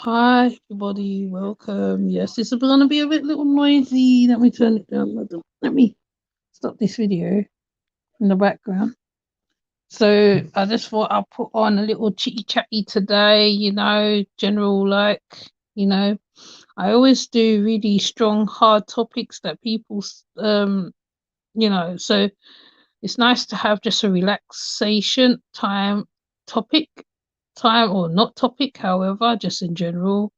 Hi, everybody. Welcome. Yes, this is going to be a bit little noisy. Let me turn it down. Let me stop this video in the background. So I just thought I'll put on a little chitty chatty today, general you know, I always do really strong, hard topics that so it's nice to have just a relaxation topic time or not topic, however, just in general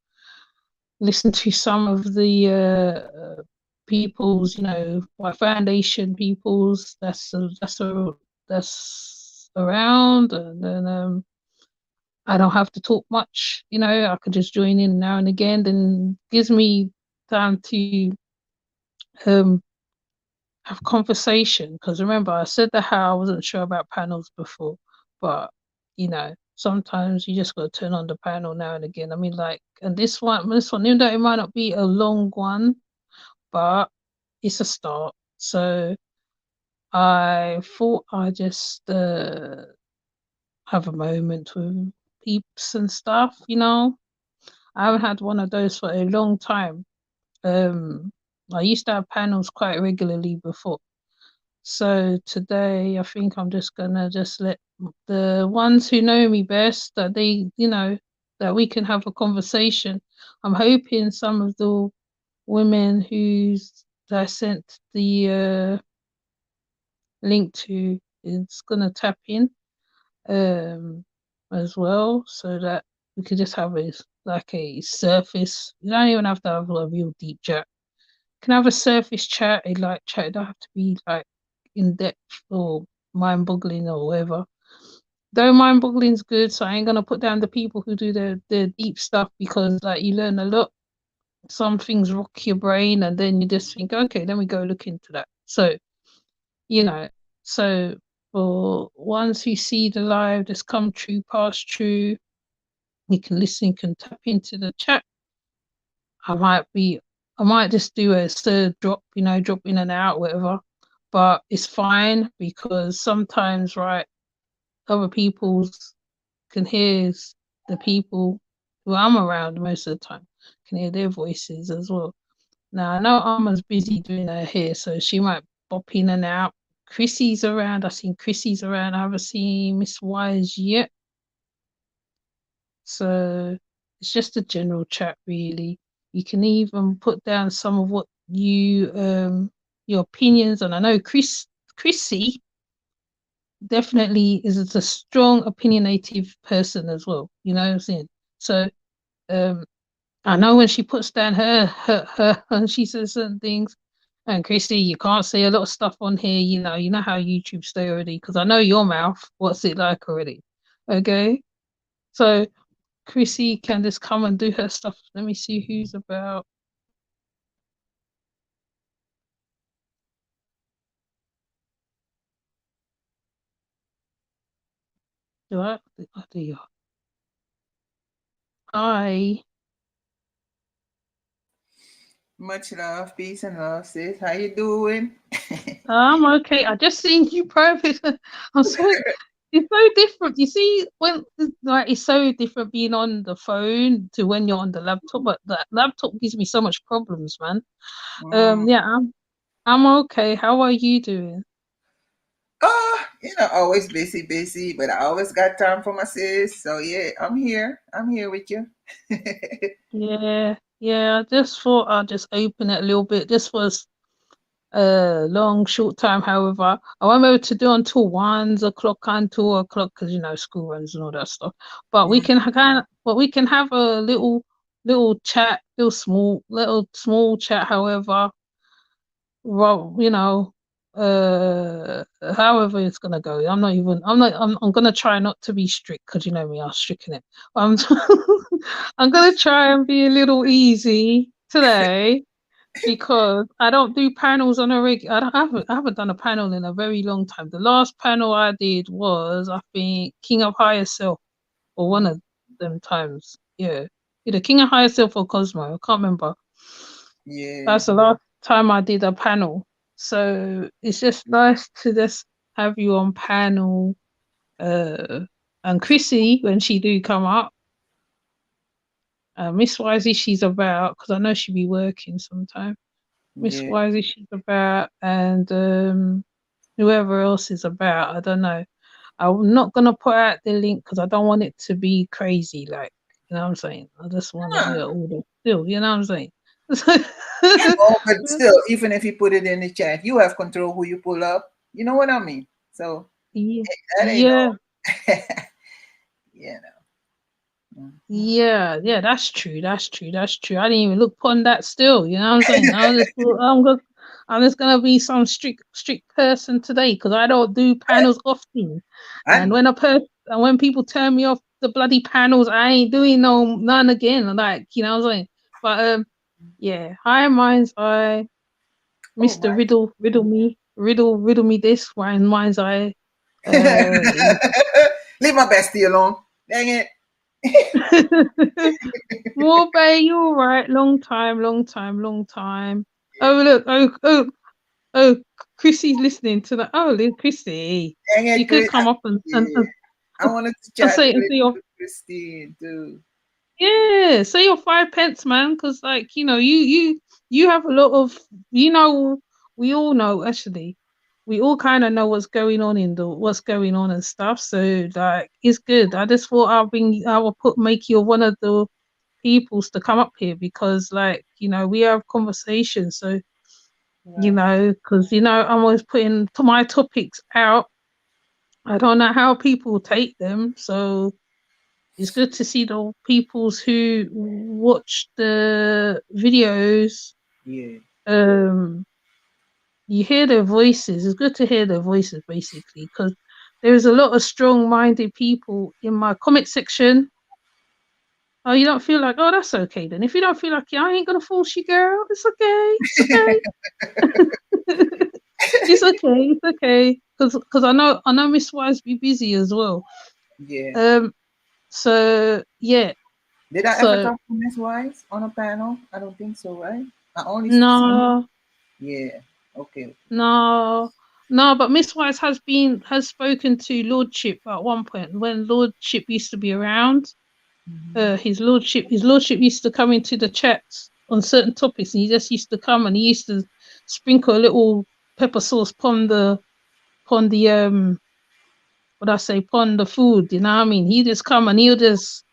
listen to some of the people's, my foundation people's that's around, and then I don't have to talk much. I could just join in now and again. Then gives me time to um have conversation. Because remember, I said that how I wasn't sure about panels before, but sometimes you just got to turn on the panel now and again. I mean, like, and this one, even though it might not be a long one, but it's a start. So I thought I just have a moment with peeps and stuff. I haven't had one of those for a long time. I used to have panels quite regularly before. So today I think I'm just gonna just let the ones who know me best, that that we can have a conversation. I'm hoping some of the women that I sent the link to is gonna tap in as well, so that we could just have a surface. You don't even have to have a real deep chat. You can have a surface chat, a light chat. It don't have to be like in depth or mind boggling or whatever. Though mind boggling's good, so I ain't gonna put down the people who do the deep stuff, because like you learn a lot. Some things rock your brain, and then you just think, okay, let me go look into that. So you know, so for ones who see the live, just come true, pass true. You can listen, you can tap into the chat. I might just do a third drop, drop in and out, whatever. But it's fine, because sometimes, right, other people's can hear the people who I'm around most of the time, can hear their voices as well. Now I know Alma's busy doing her hair, so she might pop in and out. Chrissy's around. I've seen Chrissy's around. I haven't seen Miss Wise yet. So it's just a general chat, really. You can even put down some of what your opinions, and I know Chrissy definitely is a strong opinionative person as well. You know what I'm saying? So I know when she puts down her and she says certain things. And Chrissy, you can't say a lot of stuff on here. You know how YouTube stay already, because I know your mouth. What's it like already? Okay, so Chrissy can just come and do her stuff. Let me see who's about. Do I? Oh, there you are. Hi. Much love, peace and love, sis. How you doing? I'm okay. I just seen you private. I'm so It's so different. You see, when like it's so different being on the phone to when you're on the laptop. But the laptop gives me so much problems, man. Mm. Yeah, I'm okay. How are you doing? Oh, always busy, busy, but I always got time for my sis. So yeah, I'm here. I'm here with you. Yeah. I just thought I'd just open it a little bit. This was a long, short time. However, I won't be able to do until 1 o'clock and 2 o'clock, because school runs and all that stuff. But we Mm. can we can have a little chat, little small chat. However, well, however it's gonna go. I'm gonna try not to be strict, because you know me, I'm strict in it. I'm I'm gonna try and be a little easy today, because I don't do panels on a regular. I haven't done a panel in a very long time. The last panel I did was, I think, King of Higher Self, or one Mm. of them times. Yeah, either King of Higher Self or Cosmo. I can't remember. Yeah. That's the last time I did a panel. So it's just nice to just have you on panel. Uh, and Chrissy, when she do come up, Miss Wisey, she's about, because I know she'll be working sometime. Miss Yeah. Wisey, she's about, and whoever else is about, I don't know. I'm not gonna put out the link because I don't want it to be crazy, like, you know what I'm saying? I just want to Huh. get all the still, you know what I'm saying? I know, but still, even if you put it in the chat, you have control who you pull up. You know what I mean? So Yeah, that ain't yeah, no. You know. Mhm. yeah, that's true, that's true, that's true. I didn't even look upon that still, you know what I'm saying? I'm just gonna be some strict person today because I don't do panels often. And I when people turn me off the bloody panels, I ain't doing none again. Like, you know what I'm saying? But yeah, hi Mind's Eye, oh Mr. my. Riddle me this, Mind's Eye. Uh Leave my bestie alone. Dang it. Well, Bay, you all right? Long time, long time, long time. Oh look, oh, Chrissy's listening to the. Oh, little Chrissy, Dang you it, could Chris. come up Yeah. I wanted to and chat with say your Christine too. yeah, say your 5 pence, man, because like you have a lot of you know we all know actually we all kind of know what's going on and stuff. So like it's good. I just thought I will make you one of the peoples to come up here because like we have conversations. So Right. because I'm always putting my topics out. I don't know how people take them, so it's good to see the peoples who watch the videos. Yeah. Um, you hear their voices. It's good to hear their voices, basically, because there's a lot of strong-minded people in my comment section. Oh, you don't feel like, oh, that's okay then. If you don't feel like, yeah, I ain't gonna force you, girl. It's okay. It's okay. It's okay. It's okay. Because I know Miss Wise be busy as well. Yeah. Um. So yeah. Did I ever So talk to Miss Wise on a panel? I don't think so, right? I only seen it. no, Yeah. Okay. no, no. But Miss Wise has spoken to Lordship at one point when Lordship used to be around. Mhm. His lordship used to come into the chats on certain topics, and he just used to come and he used to sprinkle a little pepper sauce upon the what I say upon the food. You know what I mean? He just come and he'll just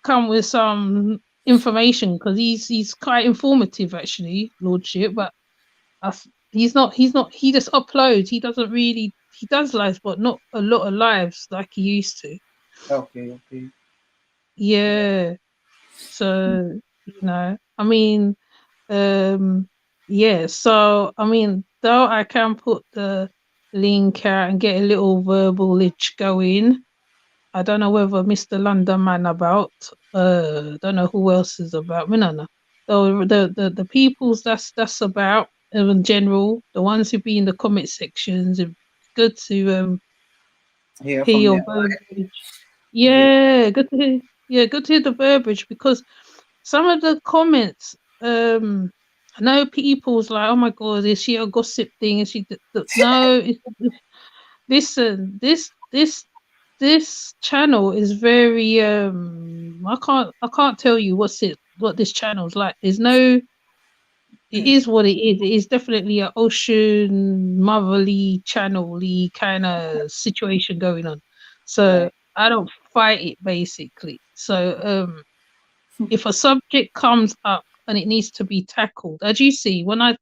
come with some information because he's quite informative actually, Lordship. But he's not he just uploads. He doesn't really he does lives, but not a lot of lives like he used to. Okay. Okay. Yeah. So I mean, um, yeah. So I mean, though I can put the link out and get a little verbalage going. I don't know whether Mr. London Man about. Don't know who else is about. Me no know. The peoples that's about in general, the ones who be in the comment sections. It's good to Hear hear from your them. verbiage. Yeah. Yeah, good to hear. Yeah, good to hear the verbiage because some of the comments, I know people's like, oh my god, is she a gossip thing? Is she? No, listen, this channel is very I can't tell you what this channel's like. There's no it is what it is. It is definitely an ocean motherly channel-y kind of situation going on. So Right. I don't fight it basically. So if a subject comes up and it needs to be tackled, as you see, as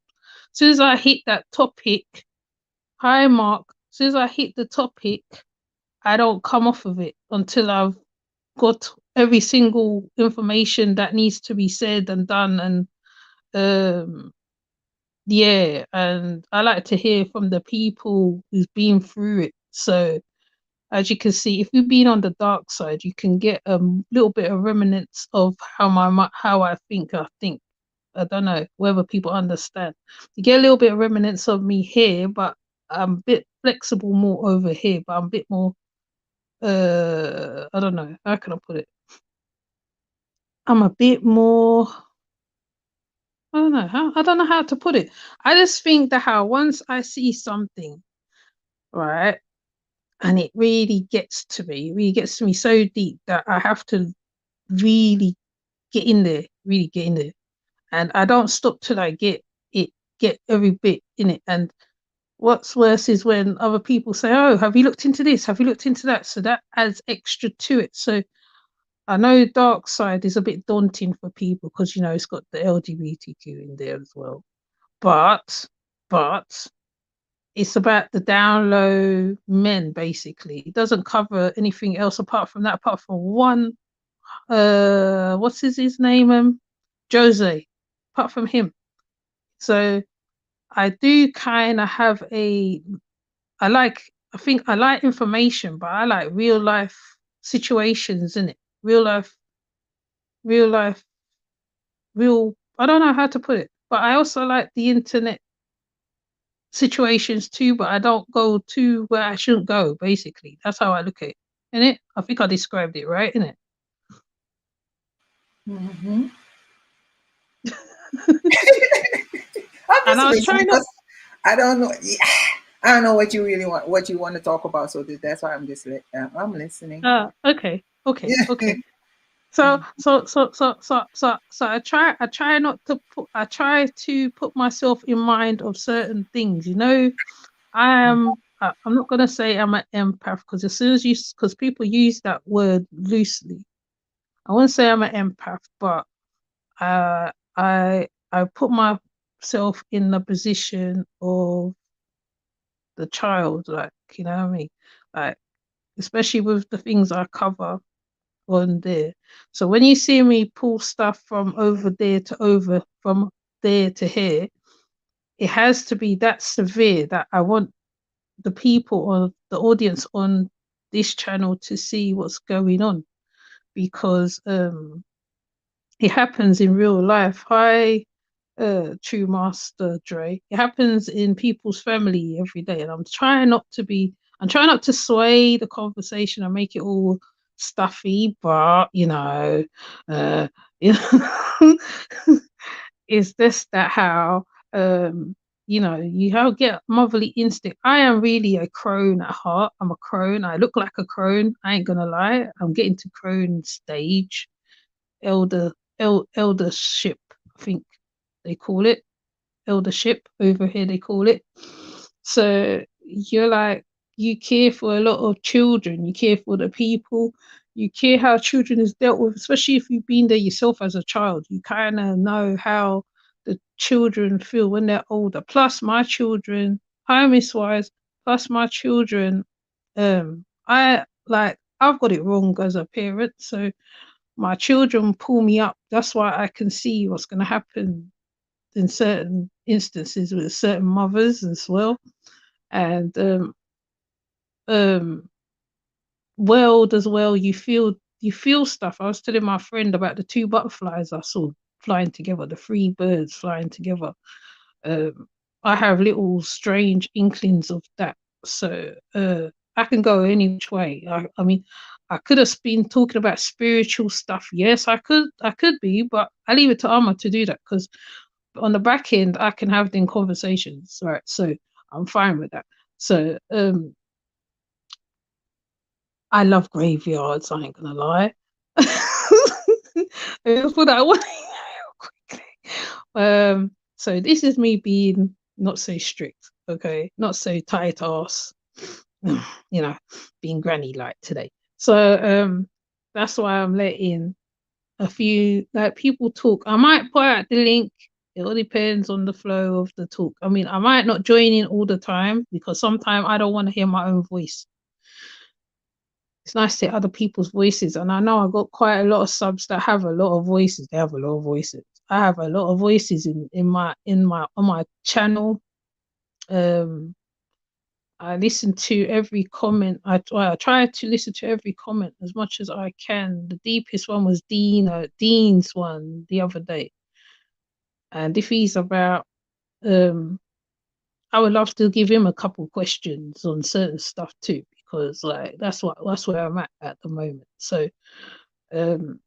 soon as I hit that topic, hi Mark, as soon as I hit the topic, I don't come off of it until I've got every single information that needs to be said and done. And um yeah, and I like to hear from the people who's been through it. So as you can see, if you've been on the dark side, you can get a little bit of remnants of how I think. I don't know whether people understand. You get a little bit of remnants of me here, but I'm a bit flexible more over here, but I'm a bit more I don't know, how can I put it? I'm a bit more I don't know how to put it. I just think that how once I see something, right, and it really gets to me so deep that I have to really get in there, really get in there. And I don't stop till I get every bit in it. And what's worse is when other people say, "Oh, have you looked into this? Have you looked into that?" So that adds extra to it. So I know dark side is a bit daunting for people because it's got the LGBTQ in there as well. But it's about the down low men basically. It doesn't cover anything else apart from that, apart from one what's his name? Jose. Apart from him. So I do kind of have I think I like information, but I like real life situations in it. Real life, I don't know how to put it, but I also like the internet situations too, but I don't go to where I shouldn't go, basically. That's how I look at it. Innit? I think I described it right, innit? Mm-hmm. I'm And just I was listening trying to because I don't know. I don't know what you really want, what you want to talk about. So that's why I'm just I'm listening. okay. So I try to put myself in mind of certain things. I'm not gonna say I'm an empath because because people use that word loosely. I won't say I'm an empath, but I put myself in the position of the child, like what I mean, like especially with the things I cover on there. So when you see me pull stuff from over there to from there to here, it has to be that severe that I want the people or the audience on this channel to see what's going on because it happens in real life. Hi, True Master Dre. It happens in people's family every day, and I'm trying not to sway the conversation and make it all stuffy, but uh, you know, is this that how you have get motherly instinct. I am really a crone at heart. I'm a crone. I look like a crone. I ain't gonna lie. I'm getting to crone stage, elder eldership. I think they call it eldership over here. They call it. So you're like you care for a lot of children. You care for the people. You care how children is dealt with, especially if you've been there yourself as a child. You kind of know how the children feel when they're older. Plus, my children, hi Miss Wise. Plus, my children, I've got it wrong as a parent, so my children pull me up. That's why I can see what's going to happen in certain instances with certain mothers as well. And um, world as well, you feel stuff. I was telling my friend about the two butterflies I saw flying together, the three birds flying together. I have little strange inklings of that. So I can go any which way. I mean, I could have been talking about spiritual stuff. Yes, I could be, but I leave it to Amma to do that because on the back end I can have them conversations, right? So I'm fine with that. So I love graveyards, I ain't gonna lie. That's what I want quickly. So this is me being not so strict, okay, not so tight ass, being granny like today. So that's why I'm letting a few like people talk. I might put out the link. It all depends on the flow of the talk. I mean, I might not join in all the time because sometimes I don't want to hear my own voice. It's nice to hear other people's voices, and I know I got quite a lot of subs that have a lot of voices. They have a lot of voices. I have a lot of voices in my on my channel. Um, I listen to every comment. I try to listen to every comment as much as I can. The deepest one was Dean's one the other day, and if he's about, I would love to give him a couple questions on certain stuff too, because like that's where I'm at the moment. So um,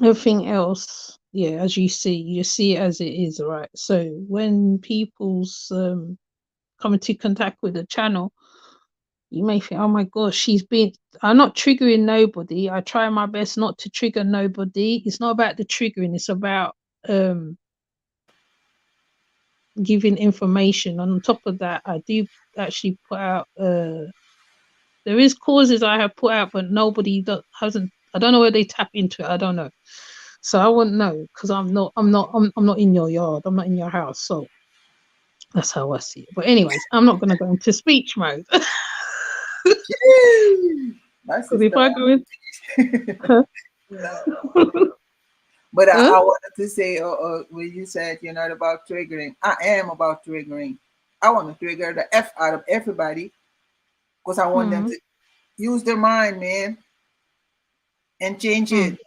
everything else, yeah, as you see it as it is, right? So when people's come into contact with the channel, You may think, oh my gosh, I'm not triggering nobody. I try my best not to trigger nobody. It's not about the triggering, it's about giving information. On top of that, I do actually put out there is causes I have put out, but nobody hasn't. I don't know where they tap into it. I don't know, so I wouldn't know because I'm not in your yard. I'm not in your house, so that's how I see it. But anyways, I'm not going to go into speech mode My because if sister. I go in, No. But huh? I wanted to say, when you said you're not about triggering, I am about triggering. I want to trigger the F out of everybody because I want them Hmm. to use their mind, man, and change Hmm. it.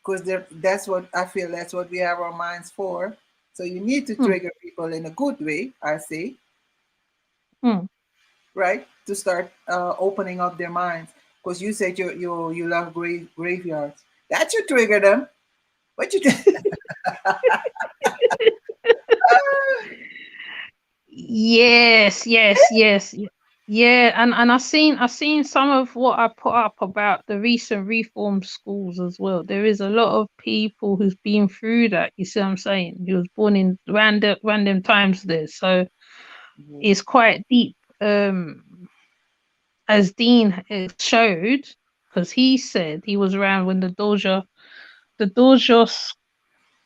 Because that's what I feel. That's what we have our minds for. So you need to Hmm. trigger people in a good way, I say, Hmm. right? To start opening up their minds. Because you said you love graveyards. That should trigger them. What you Yes, yes, yes, yeah, and I seen some of what I put up about the recent reform schools as well. There is a lot of people who's been through that. You see what I'm saying? He was born in random times there, so Mhm. it's quite deep. As Dean showed, because he said he was around when the Doja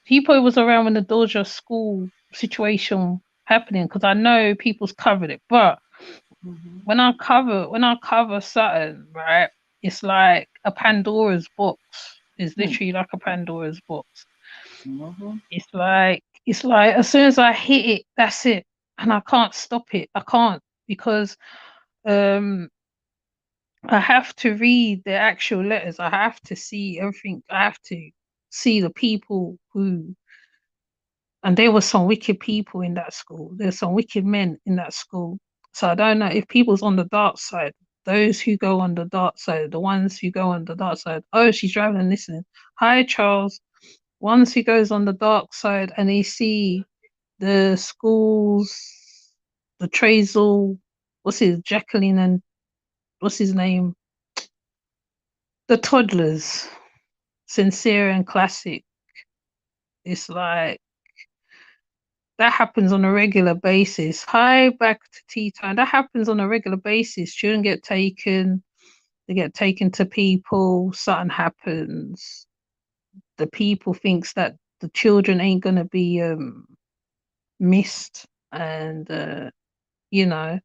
he probably was around when the Doja school situation happening because I know people's covered it. But Mhm. when I cover something, right, it's like a Pandora's box. It's Hmm. literally like a Pandora's box. Mhm. It's like as soon as I hit it, that's it. And I can't stop it. I can't because um I have to read the actual letters. I have to see everything. I have to see the people who and there were some wicked people in that school. There's some wicked men in that school. So I don't know if people's on the dark side, those who go on the dark side, the ones who go on the dark side. Oh, she's driving and listening. Hi, Charles. Ones who goes on the dark side and they see the schools, the Trazel, what's his Jacqueline and what's his name, the toddlers, sincere and classic. It's like that happens on a regular basis. Hi, back to tea time. That happens on a regular basis. Children get taken, they get taken to people, something happens. The people thinks that the children ain't gonna be missed and you know,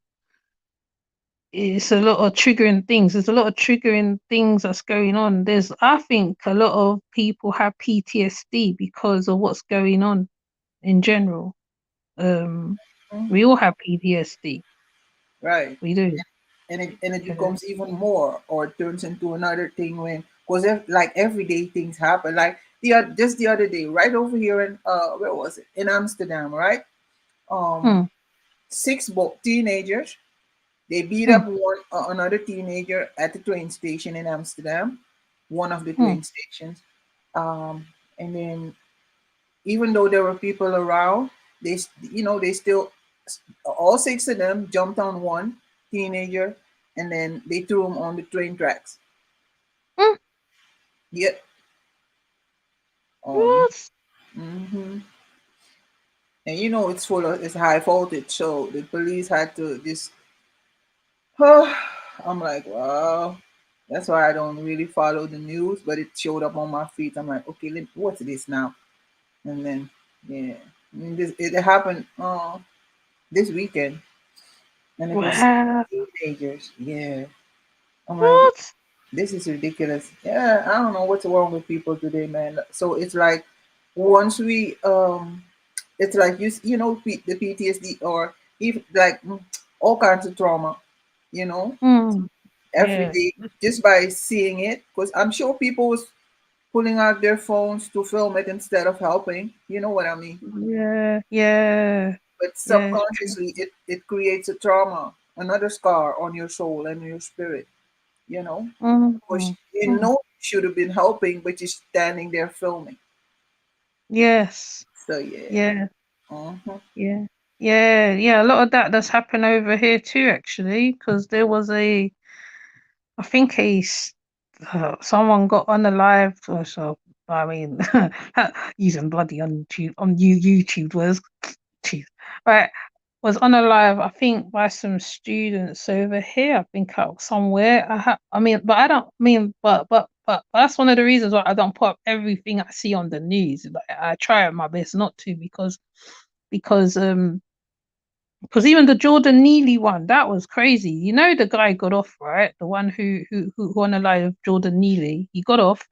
it's a lot of triggering things. There's a lot of triggering things that's going on. I think a lot of people have PTSD because of what's going on in general. Um, we all have PTSD. Right. We do. And it Yeah. becomes even more or it turns into another thing when because like everyday things happen like just the other day right over here in where was it in Amsterdam, right? um Hmm. Six teenagers, they beat Hmm. up another teenager at the train station in Amsterdam, one of the Hmm. train stations. um and then even though there were people around, they still, all six of them jumped on one teenager and then they threw him on the train tracks. Hmm. Yep. Um, What? hmm And it's high voltage, so the police had to just. I'm like, wow. That's why I don't really follow the news, but it showed up on my feed. I'm like, okay, what's this now? And then, yeah, I mean, it happened this weekend, and it was Wow. teenagers. Yeah, I'm like, What? this is ridiculous. Yeah, I don't know what's wrong with people today, man. So it's like once we it's like the PTSD or even like all kinds of trauma, you know, Hmm. every Yeah. day just by seeing it. Because I'm sure people was pulling out their phones to film it instead of helping. You know what I mean? Yeah. Yeah. But Yeah. It's true. subconsciously, it creates a trauma, another scar on your soul and your spirit. You know, Hmm. because you Hmm. know you should have been helping, but you're standing there filming. Yes. So yeah. Yeah. Uh-huh. Yeah. Yeah, a lot of that's happened over here too, actually, because there was I think someone got on the live, or so I mean, using bloody on YouTube was, jeez, right, was on a live, I think, by some students over here. I think out somewhere. I mean, but I don't mean, but that's one of the reasons why I don't put up everything I see on the news. Like, I try my best not to because because even the Jordan Neely one, that was crazy. You know, the guy got off, right? The one who on a live, Jordan Neely, he got off,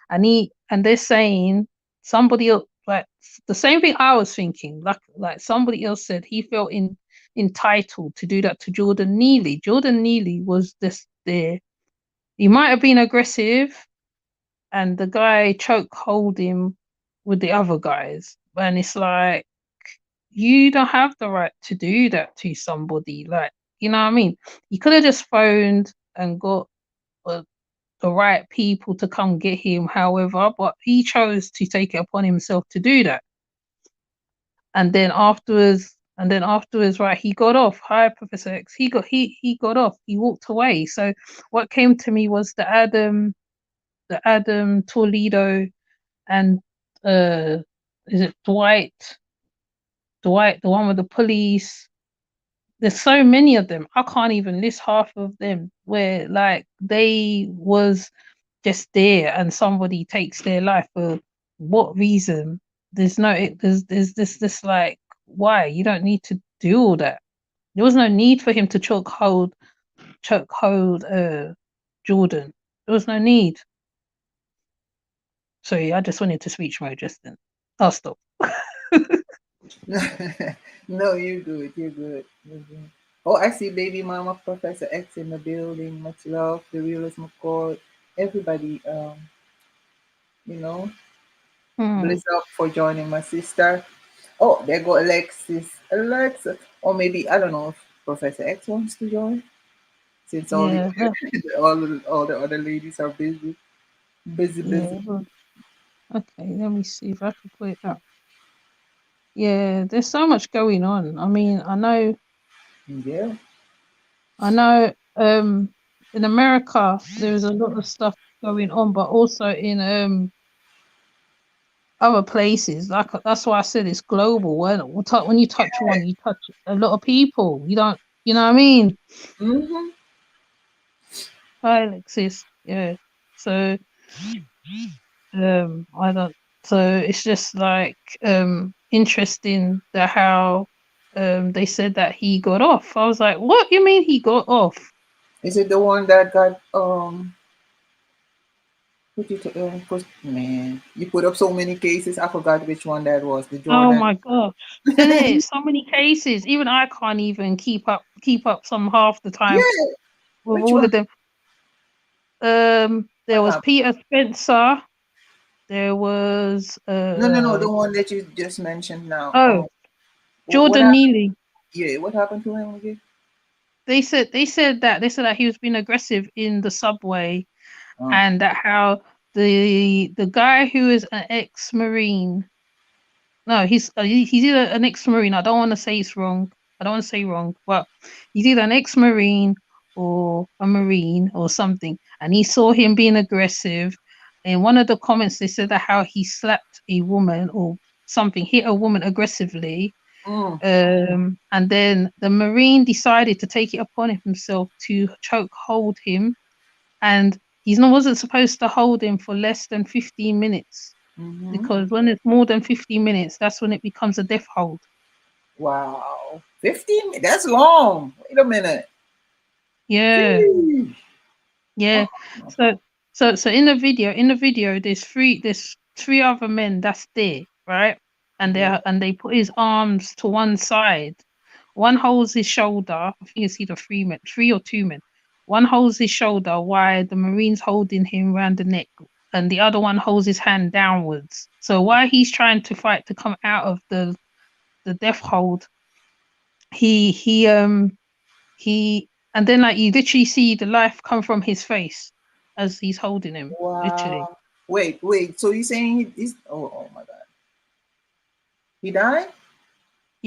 and they're saying somebody else, like the same thing I was thinking, like somebody else said he felt entitled to do that to Jordan Neely. Jordan Neely was this there. He might have been aggressive, and the guy choke hold him with the other guys, and it's like you don't have the right to do that to somebody. Like, you know what I mean? You could have just phoned and got uh, the right people to come get him, however, but he chose to take it upon himself to do that. And then afterwards, right, he got off. Hi, Professor X. He got off. He walked away. So what came to me was the Adam Toledo and is it Dwight, the one with the police. There's so many of them. I can't even list half of them where like they was just there and somebody takes their life for what reason? There's no there's this like why? You don't need to do all that. There was no need for him to choke hold Jordan. There was no need. Sorry, I just went into speech mode just then. I'll stop. No, you're good. You're good. You're good. Oh, I see baby mama Professor X in the building. Much love. The realest McCall. Everybody, you know, Hmm. bless up for joining my sister. Oh, there go Alexis. Alexa. Or maybe, I don't know if Professor X wants to join. Since all the Yeah, all the other ladies are busy. Busy, busy. yeah. Okay, let me see if I can put it up. Yeah, there's so much going on. I mean, Yeah. I know, in America there's a lot of stuff going on, but also in other places. Like that's why I said it's global. When you touch one, you touch a lot of people. You don't, you know what I mean? Mm-hmm. Hi, Alexis. Yeah. So, I don't. So it's just like interesting that how they said that he got off. I was like, what you mean he got off? Is it the one that got what you cause man, you put up so many cases. I forgot which one that was. The Oh Jordan. my gosh. Then it's so many cases. Even I can't even keep up some half the time Yeah. with Which all one? of them. There What was happened? Peter Spencer. There was No. The one that you just mentioned now. oh, What Jordan happened? Neely. Yeah. What happened to him again? They said that he was being aggressive in the subway, Oh. and that how the guy who is an ex-marine. No, he's either an ex-marine. I don't want to say it's wrong. I don't want to say wrong, but he's either an ex-marine or a marine or something. And he saw him being aggressive. In one of the comments, they said that how he slapped a woman or something, hit a woman aggressively. Mm. And then the marine decided to take it upon himself to choke hold him, and he wasn't supposed to hold him for less than 15 minutes, Mm-hmm. because when it's more than 15 minutes, that's when it becomes a death hold. Wow. 15. That's long. Wait a minute. Yeah, Jeez. yeah. Oh. So in the video, there's three other men that's there, right? And Yeah. they put his arms to one side. One holds his shoulder. I think it's either three or two men. One holds his shoulder while the Marine's holding him around the neck, and the other one holds his hand downwards. So while he's trying to fight to come out of the death hold, he he um he and then like you literally see the life come from his face as he's holding him, literally. Wow. Wait. So you saying he's oh my god. He died?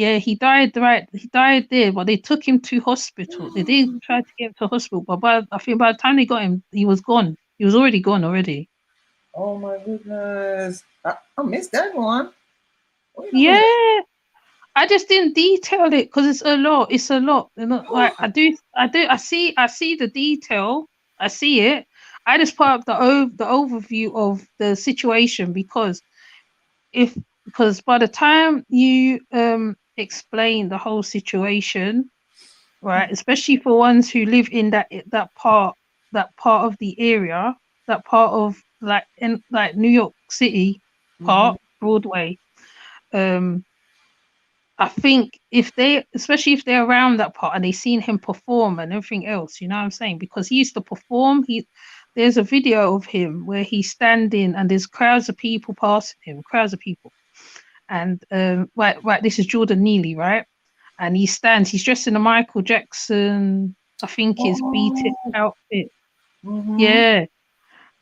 Yeah, he died. Right, he died there, but they took him to hospital. They did try to get him to hospital, but I think by the time they got him, he was gone. He was already gone already. Oh my goodness. I missed that one. Wait a minute. Yeah, I just didn't detail it because it's a lot. It's a lot. Like I see the detail. I see it. I just put up the overview of the situation if because by the time you explain the whole situation, right, especially for ones who live in that part of the area, that part of like in like New York City Mm-hmm. part, Broadway. Um, I think if they, especially if they're around that part and they seen him perform and everything else, you know what I'm saying? Because he used to perform. There's a video of him where he's standing and there's crowds of people passing him, crowds of people. And right, this is Jordan Neely, right? And he stands. He's dressed in a Michael Jackson, I think his beat it Oh. outfit. Mm-hmm. Yeah,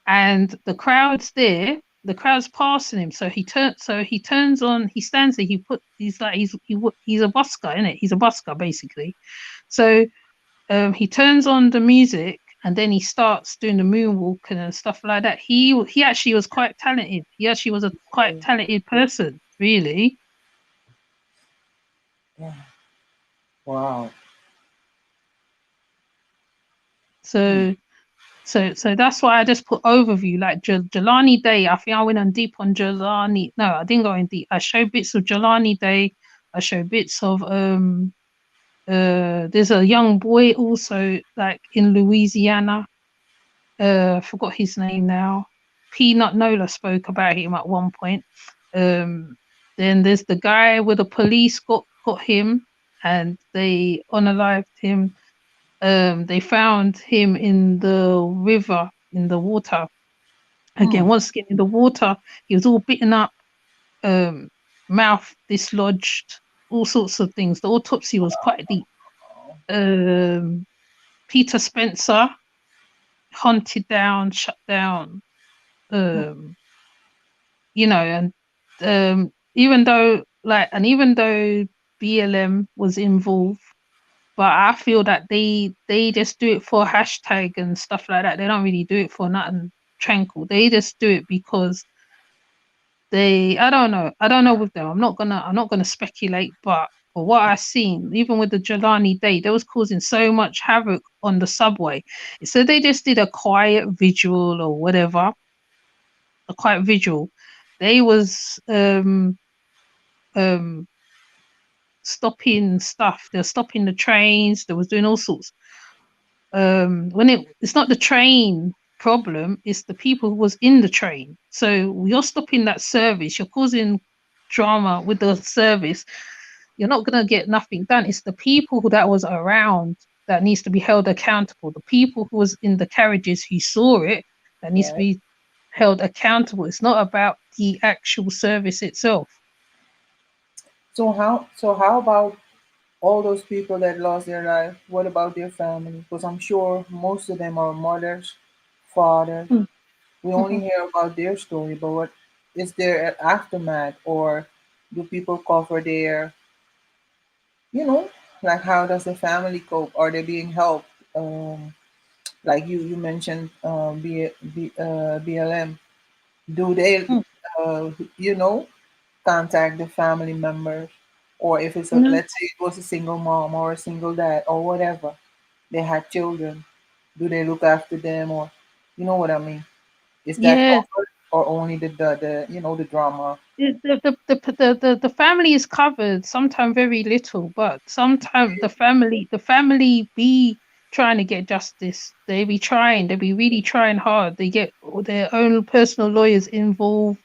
and the crowd's there. The crowd's passing him, so he turns. So he turns on. He stands there. He's like he's a busker, isn't it? He's a busker basically. So he turns on the music and then he starts doing the moonwalking and stuff like that. He actually was quite talented. He actually was a quite talented person, really. Yeah. Wow. Hmm. So so that's why I just put overview like Jelani Day. I think I went on deep on Jelani. No, I didn't go in deep. I showed bits of Jelani Day. I showed bits of there's a young boy also like in Louisiana. I forgot his name now. Peanut Nola spoke about him at one point. Um then there's the guy where the police got him and they unalived him. They found him in the river, in the water. Again, Hmm. once again in the water, he was all bitten up, um, mouth dislodged, all sorts of things. The autopsy was quite deep. Um, Peter Spencer, hunted down, shut down. Um, and even though BLM was involved, but I feel that they just do it for hashtag and stuff like that. They don't really do it for nothing tranquil. They just do it because I don't know. I don't know with them. I'm not gonna speculate, but for what I've seen, even with the Jelani Day, they was causing so much havoc on the subway. So they just did a quiet vigil or whatever, a quiet vigil. They was um stopping stuff. They're stopping the trains. They was doing all sorts. When it's not the train problem, it's the people who was in the train. So you're stopping that service. You're causing drama with the service. You're not gonna get nothing done. It's the people that was around that needs to be held accountable. The people who was in the carriages who saw it that needs to Right. be held accountable. It's not about the actual service itself. So how about all those people that lost their life? What about their family? Because I'm sure most of them are mothers, fathers. Mm. We only Mhm. hear about their story, but what is there an aftermath, or do people cover their, you know, like how does the family cope? Are they being helped? Like you mentioned, BLM. Do they, Mm. uh, you know, contact the family members, or if it's a, No. let's say it was a single mom or a single dad or whatever, they had children. Do they look after them, or you know what I mean? Is that Yeah, covered, or only the drama? the family is covered, sometimes very little, but sometimes the family be trying to get justice. They be really trying hard. They get their own personal lawyers involved.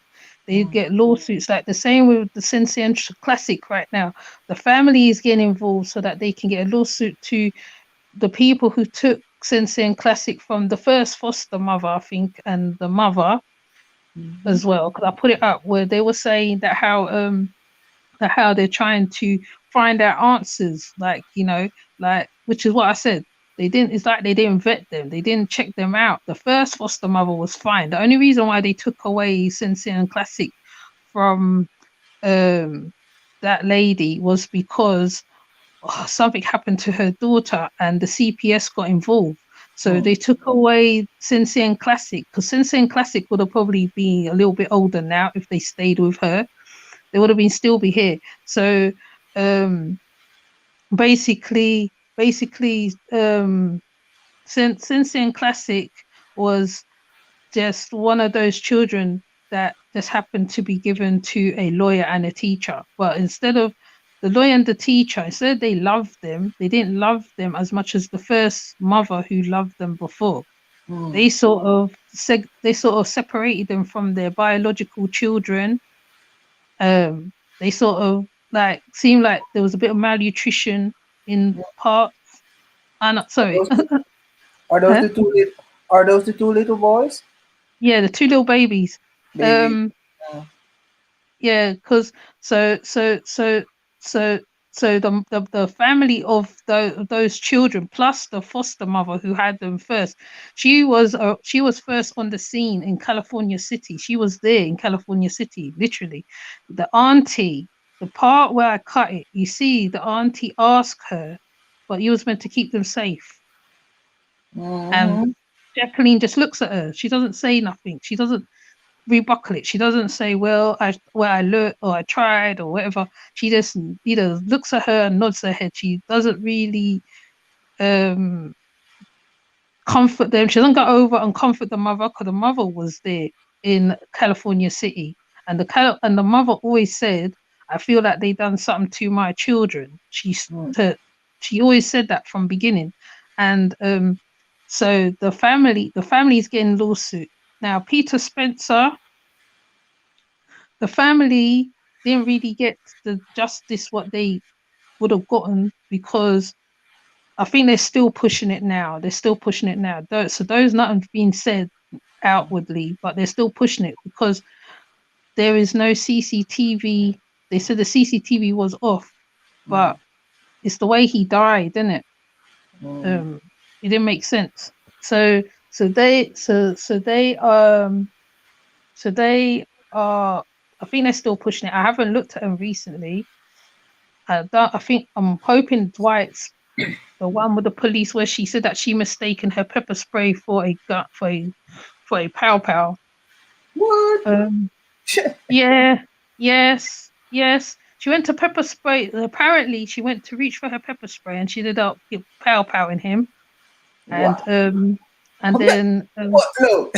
They Mm. get lawsuits, like the same with the Cincinnati Classic right now. The family is getting involved so that they can get a lawsuit to the people who took Cincinnati Classic from the first foster mother, I think, and the mother Mhm. as well, because I put it up where they were saying that how they're trying to find out answers, like like, which is what I said. They didn't. It's like they didn't vet them. They didn't check them out. The first foster mother was fine. The only reason why they took away Cincinnati Classic from um that lady was because something happened to her daughter and the CPS got involved. So they took away Sensei and Classic, because Sensei and Classic would have probably been a little bit older now if they stayed with her. They would have been still be here. So basically Sensei and Classic was just one of those children that just happened to be given to a lawyer and a teacher. But instead of the lawyer and the teacher, instead they loved them, they didn't love them as much as the first mother who loved them before. They sort of separated them from their biological children. They sort of like seemed like there was a bit of malnutrition in parts. Sorry. Are those the two? Are those the two little boys? Yeah, the two little babies. Baby. Yeah, because so the family of those children plus the foster mother who had them first, she was first on the scene in California City. She was there in California City, literally. The auntie, the part where I cut it, you see, the auntie asked her, but you was meant to keep them safe, and Jacqueline just looks at her. She doesn't say nothing. She doesn't rebuckle it. She doesn't say, well, I looked or I tried or whatever. She just either looks at her and nods her head. She doesn't really comfort them. She doesn't go over and comfort the mother, because the mother was there in California City, and the mother always said, I feel like they done something to my children. She always said that from beginning. And so the family's getting lawsuit now. Peter Spencer, the family didn't really get the justice what they would have gotten, because I think they're still pushing it now. So those nothing's been said outwardly, but they're still pushing it because there is no CCTV. They said the CCTV was off, but it's the way he died, isn't it? It didn't make sense. So they are. I think they're still pushing it. I haven't looked at them recently. I'm hoping Dwight's the one with the police where she said that she mistaken her pepper spray for a gun for a pow pow. What? Yeah. Yes. She went to pepper spray. Apparently, she went to reach for her pepper spray and she ended up pow powing him. And wow. Then look.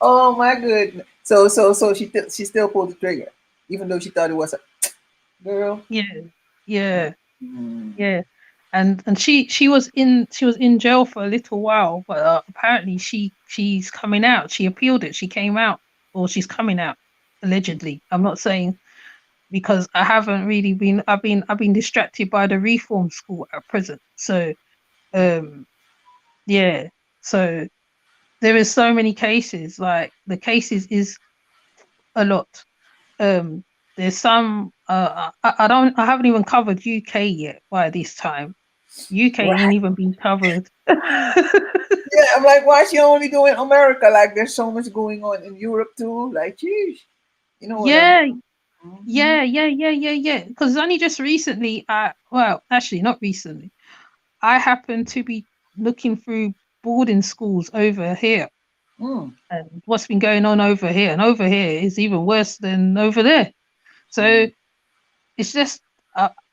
Oh my goodness. So she still pulled the trigger, even though she thought it was a girl. Yeah. And she was in jail for a little while, but apparently she's coming out. She appealed it. She came out, or she's coming out allegedly. I'm not saying, because I haven't really been. I've been distracted by the reform school at present. So, yeah. So there is so many cases. Like the cases is a lot. There's some. I haven't even covered UK yet by this time. UK ain't even been covered. Yeah, I'm like, why is she only doing America? Like, there's so much going on in Europe too. Like, geez, you know what I mean? Yeah. Because only just recently, well, actually not recently, I happened to be looking through boarding schools over here, and what's been going on over here, and over here is even worse than over there. So it's just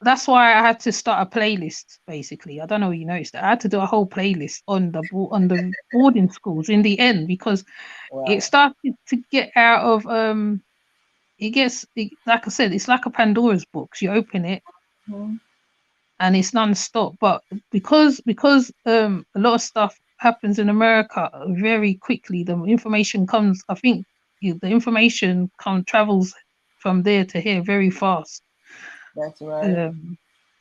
that's why I had to start a playlist. Basically, I don't know if you noticed that I had to do a whole playlist on the boarding schools in the end, because it started to get out of like I said, it's like a Pandora's box. You open it and it's non-stop. But because a lot of stuff happens in America very quickly, the information comes. I think the information travels from there to here very fast. That's right.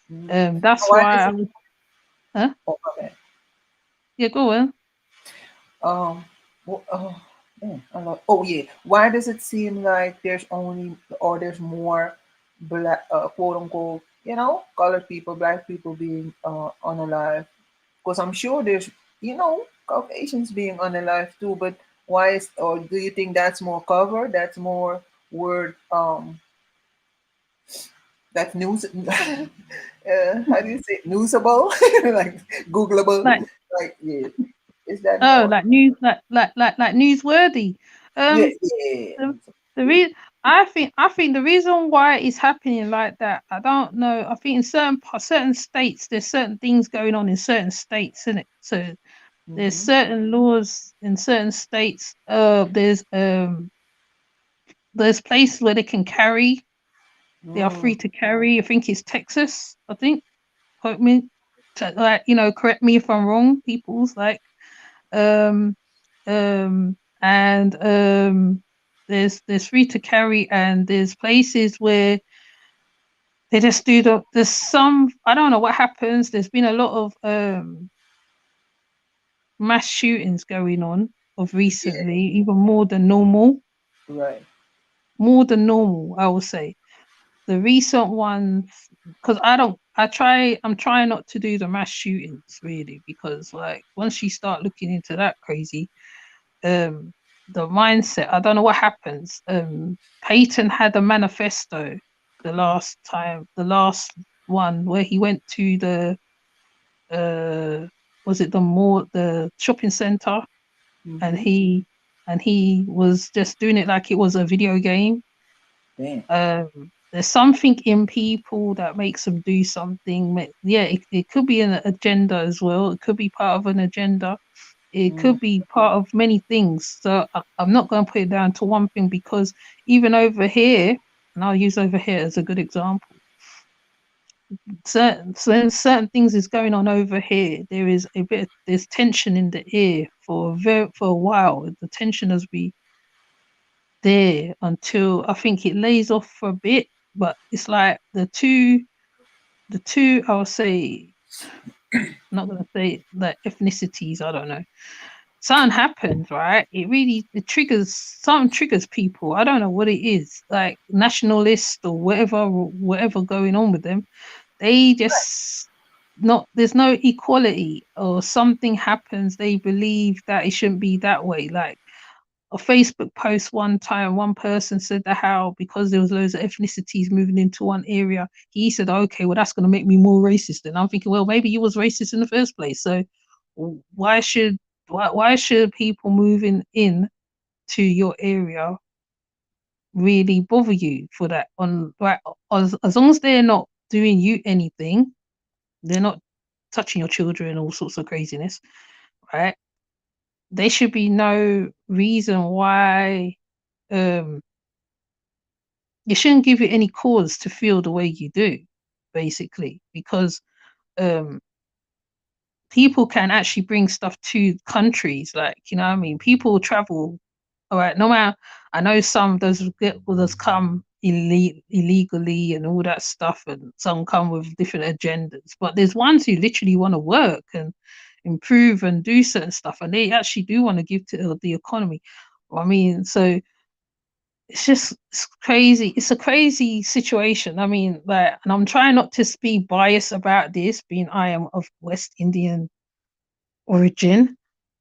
That's why I was. Huh? Oh, okay. Yeah, go on. Well, oh yeah. Why does it seem like there's more black, quote unquote, colored people, black people being unalive? Because I'm sure there's, Caucasians being unalive too. But why or do you think that's more cover? That's more word that's news. How do you say it? Newsable? Like Googleable? Like, Like, yeah. Is that oh, more? like news, like newsworthy. Yeah, Um, yeah. the I think the reason why it's happening like that, I don't know. I think in certain states, there's certain things going on in certain states, in it. So there's Mm-hmm. certain laws in certain states. There's places where they can carry. They are Mm, free to carry. I think it's Texas. I think. Quote me. Like, correct me if I'm wrong. People's like um and there's free to carry, and there's places where they just do there's some, I don't know what happens. There's been a lot of mass shootings going on of yeah, recently, even right. more than normal, I will say. The recent ones, because I'm trying not to do the mass shootings really, because like once you start looking into that crazy, um the mindset, I don't know what happens. Peyton had a manifesto the last one, where he went to the uh was it the mall, the shopping center, and Mm-hmm. he was just doing it like it was a video game. Damn. There's something in people that makes them do something. Yeah, it could be an agenda as well. It could be part of an agenda. It Mm, could be part of many things. So I'm not going to put it down to one thing, because even over here, and I'll use over here as a good example, certain things is going on over here. There's tension in the air for a while. The tension has been there until I think it lays off for a bit, but it's like the two I'll say, I'm not gonna say like ethnicities, I don't know. Something happens, right? It triggers, something triggers people. I don't know what it is, like nationalists or whatever going on with them. They just not there's no equality, or something happens. They believe that it shouldn't be that way. Like a Facebook post one time, one person said that how because there was loads of ethnicities moving into one area, he said, okay, well that's going to make me more racist. And I'm thinking, well, maybe you was racist in the first place. So why should why should people moving in to your area really bother you for that? On right, as long as they're not doing you anything, they're not touching your children, all sorts of craziness, right? There should be no reason why um you shouldn't give you any cause to feel the way you do, basically, because um people can actually bring stuff to countries, like, what I mean, people travel, all right, no matter, I know some of those come illegally and all that stuff, and some come with different agendas, but there's ones who literally want to work and improve and do certain stuff, and they actually do want to give to the economy. I mean, so it's crazy. It's a crazy situation. I mean, like, and I'm trying not to be biased about this, being I am of West Indian origin,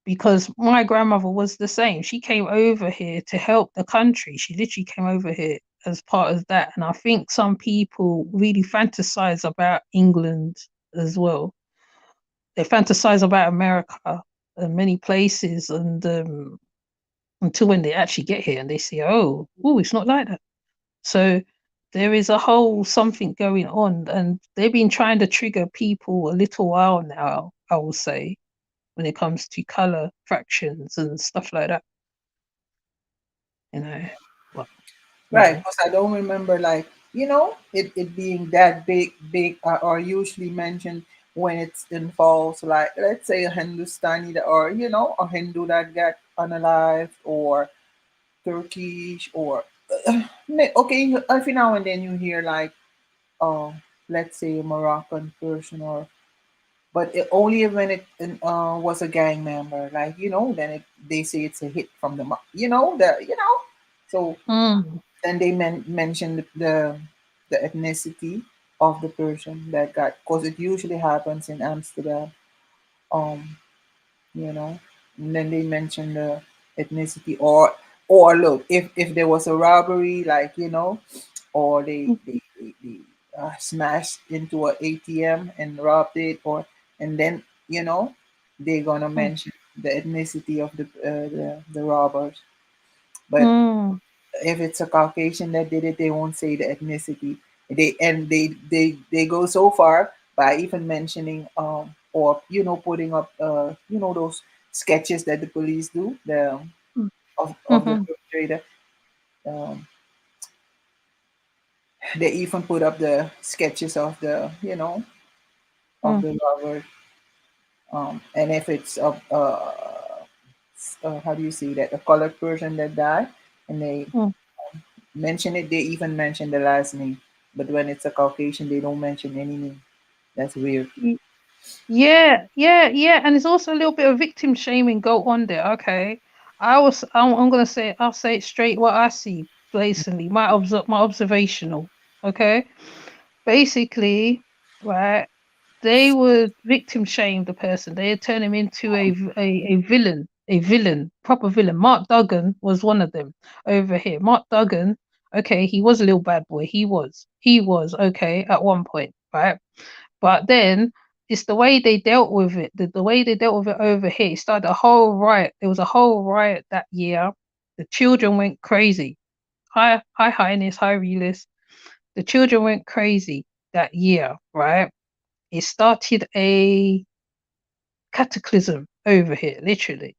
because my grandmother was the same. She came over here to help the country. She literally came over here as part of that. And I think some people really fantasize about England as well. They fantasize about America and many places, and until when they actually get here and they see, oh, it's not like that. So there is a whole something going on, and they've been trying to trigger people a little while now, I will say, when it comes to color fractions and stuff like that, you know. But right. yeah. Because I don't remember, like, it being that big, or usually mentioned when it's involves, like, let's say a Hindustani or, a Hindu that got unalived, or Turkish, or okay, every now and then you hear, like, uh, let's say a Moroccan person, or but only when it was a gang member, like, then they say it's a hit from the so Mm. then they mention the ethnicity of the person that got, because it usually happens in Amsterdam, um you know and then they mention the ethnicity, or look, if there was a robbery, like, or they smashed into a ATM and robbed it, or and then they're gonna mm, mention the ethnicity of the robbers. But mm, if it's a Caucasian that did it, they won't say the ethnicity. They go so far by even mentioning or putting up those sketches that the police do mm, of the mhm, perpetrator. Um, they even put up the sketches of mm, the robber. And if it's how do you say that, a colored person that died, and they mm. mention it, they even mention the last name. But when it's a Caucasian, they don't mention any name. That's weird. Y- Yeah, yeah, yeah, and there's also a little bit of victim shaming go on there. Okay, I'm gonna say, I'll say it straight. What I see, blatantly, my observational. Okay, basically, right. They would victim shame the person. They'd turn him into a villain, proper villain. Mark Duggan was one of them over here. Mark Duggan, okay, he was a little bad boy. He was okay at one point, right? But then it's the way they dealt with it. The way they dealt with it over here. It started a whole riot. There was a whole riot that year. The children went crazy. Hi, Highness, hi, Realist. The children went crazy that year, right? It started a cataclysm over here, literally.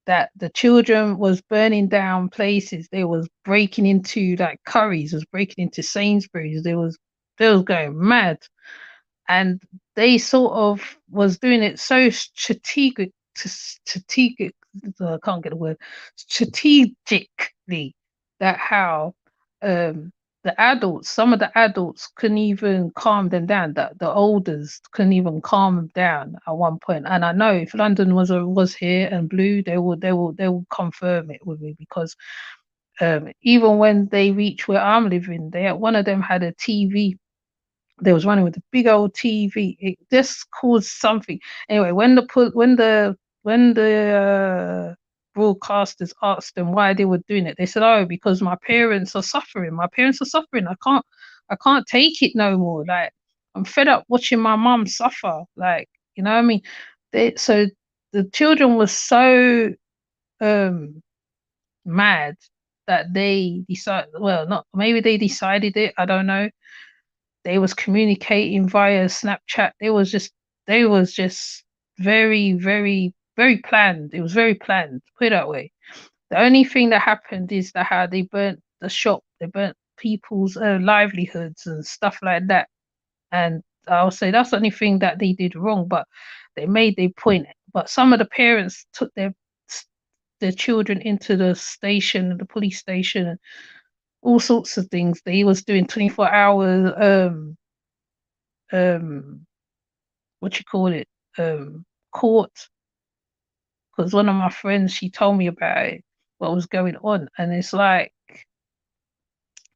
That the children was burning down places. They was breaking into like Curry's, was breaking into Sainsbury's. They was going mad, and they sort of was doing it so strategic. I can't get the word strategically, that how um some of the adults couldn't even calm them down. That the elders couldn't even calm them down at one point. And I know if London was here and blue, they will confirm it with me, because even when they reach where I'm living, one of them had a TV. They was running with a big old TV. It just caused something. Anyway, when the broadcasters asked them why they were doing it, they said, "Oh, because my parents are suffering. My parents are suffering. I can't take it no more. Like, I'm fed up watching my mum suffer. Like, you know what I mean?" So the children were so um mad that they decided. Well, not maybe they decided it. I don't know. They was communicating via Snapchat. They was just very, very, very planned. It was very planned, put it that way. The only thing that happened is that how they burnt the shop, they burnt people's livelihoods and stuff like that. And I'll say that's the only thing that they did wrong, but they made their point. But some of the parents took their children into the police station, and all sorts of things. They was doing 24 hours um what you call it, court, because one of my friends, she told me about it, what was going on, and it's like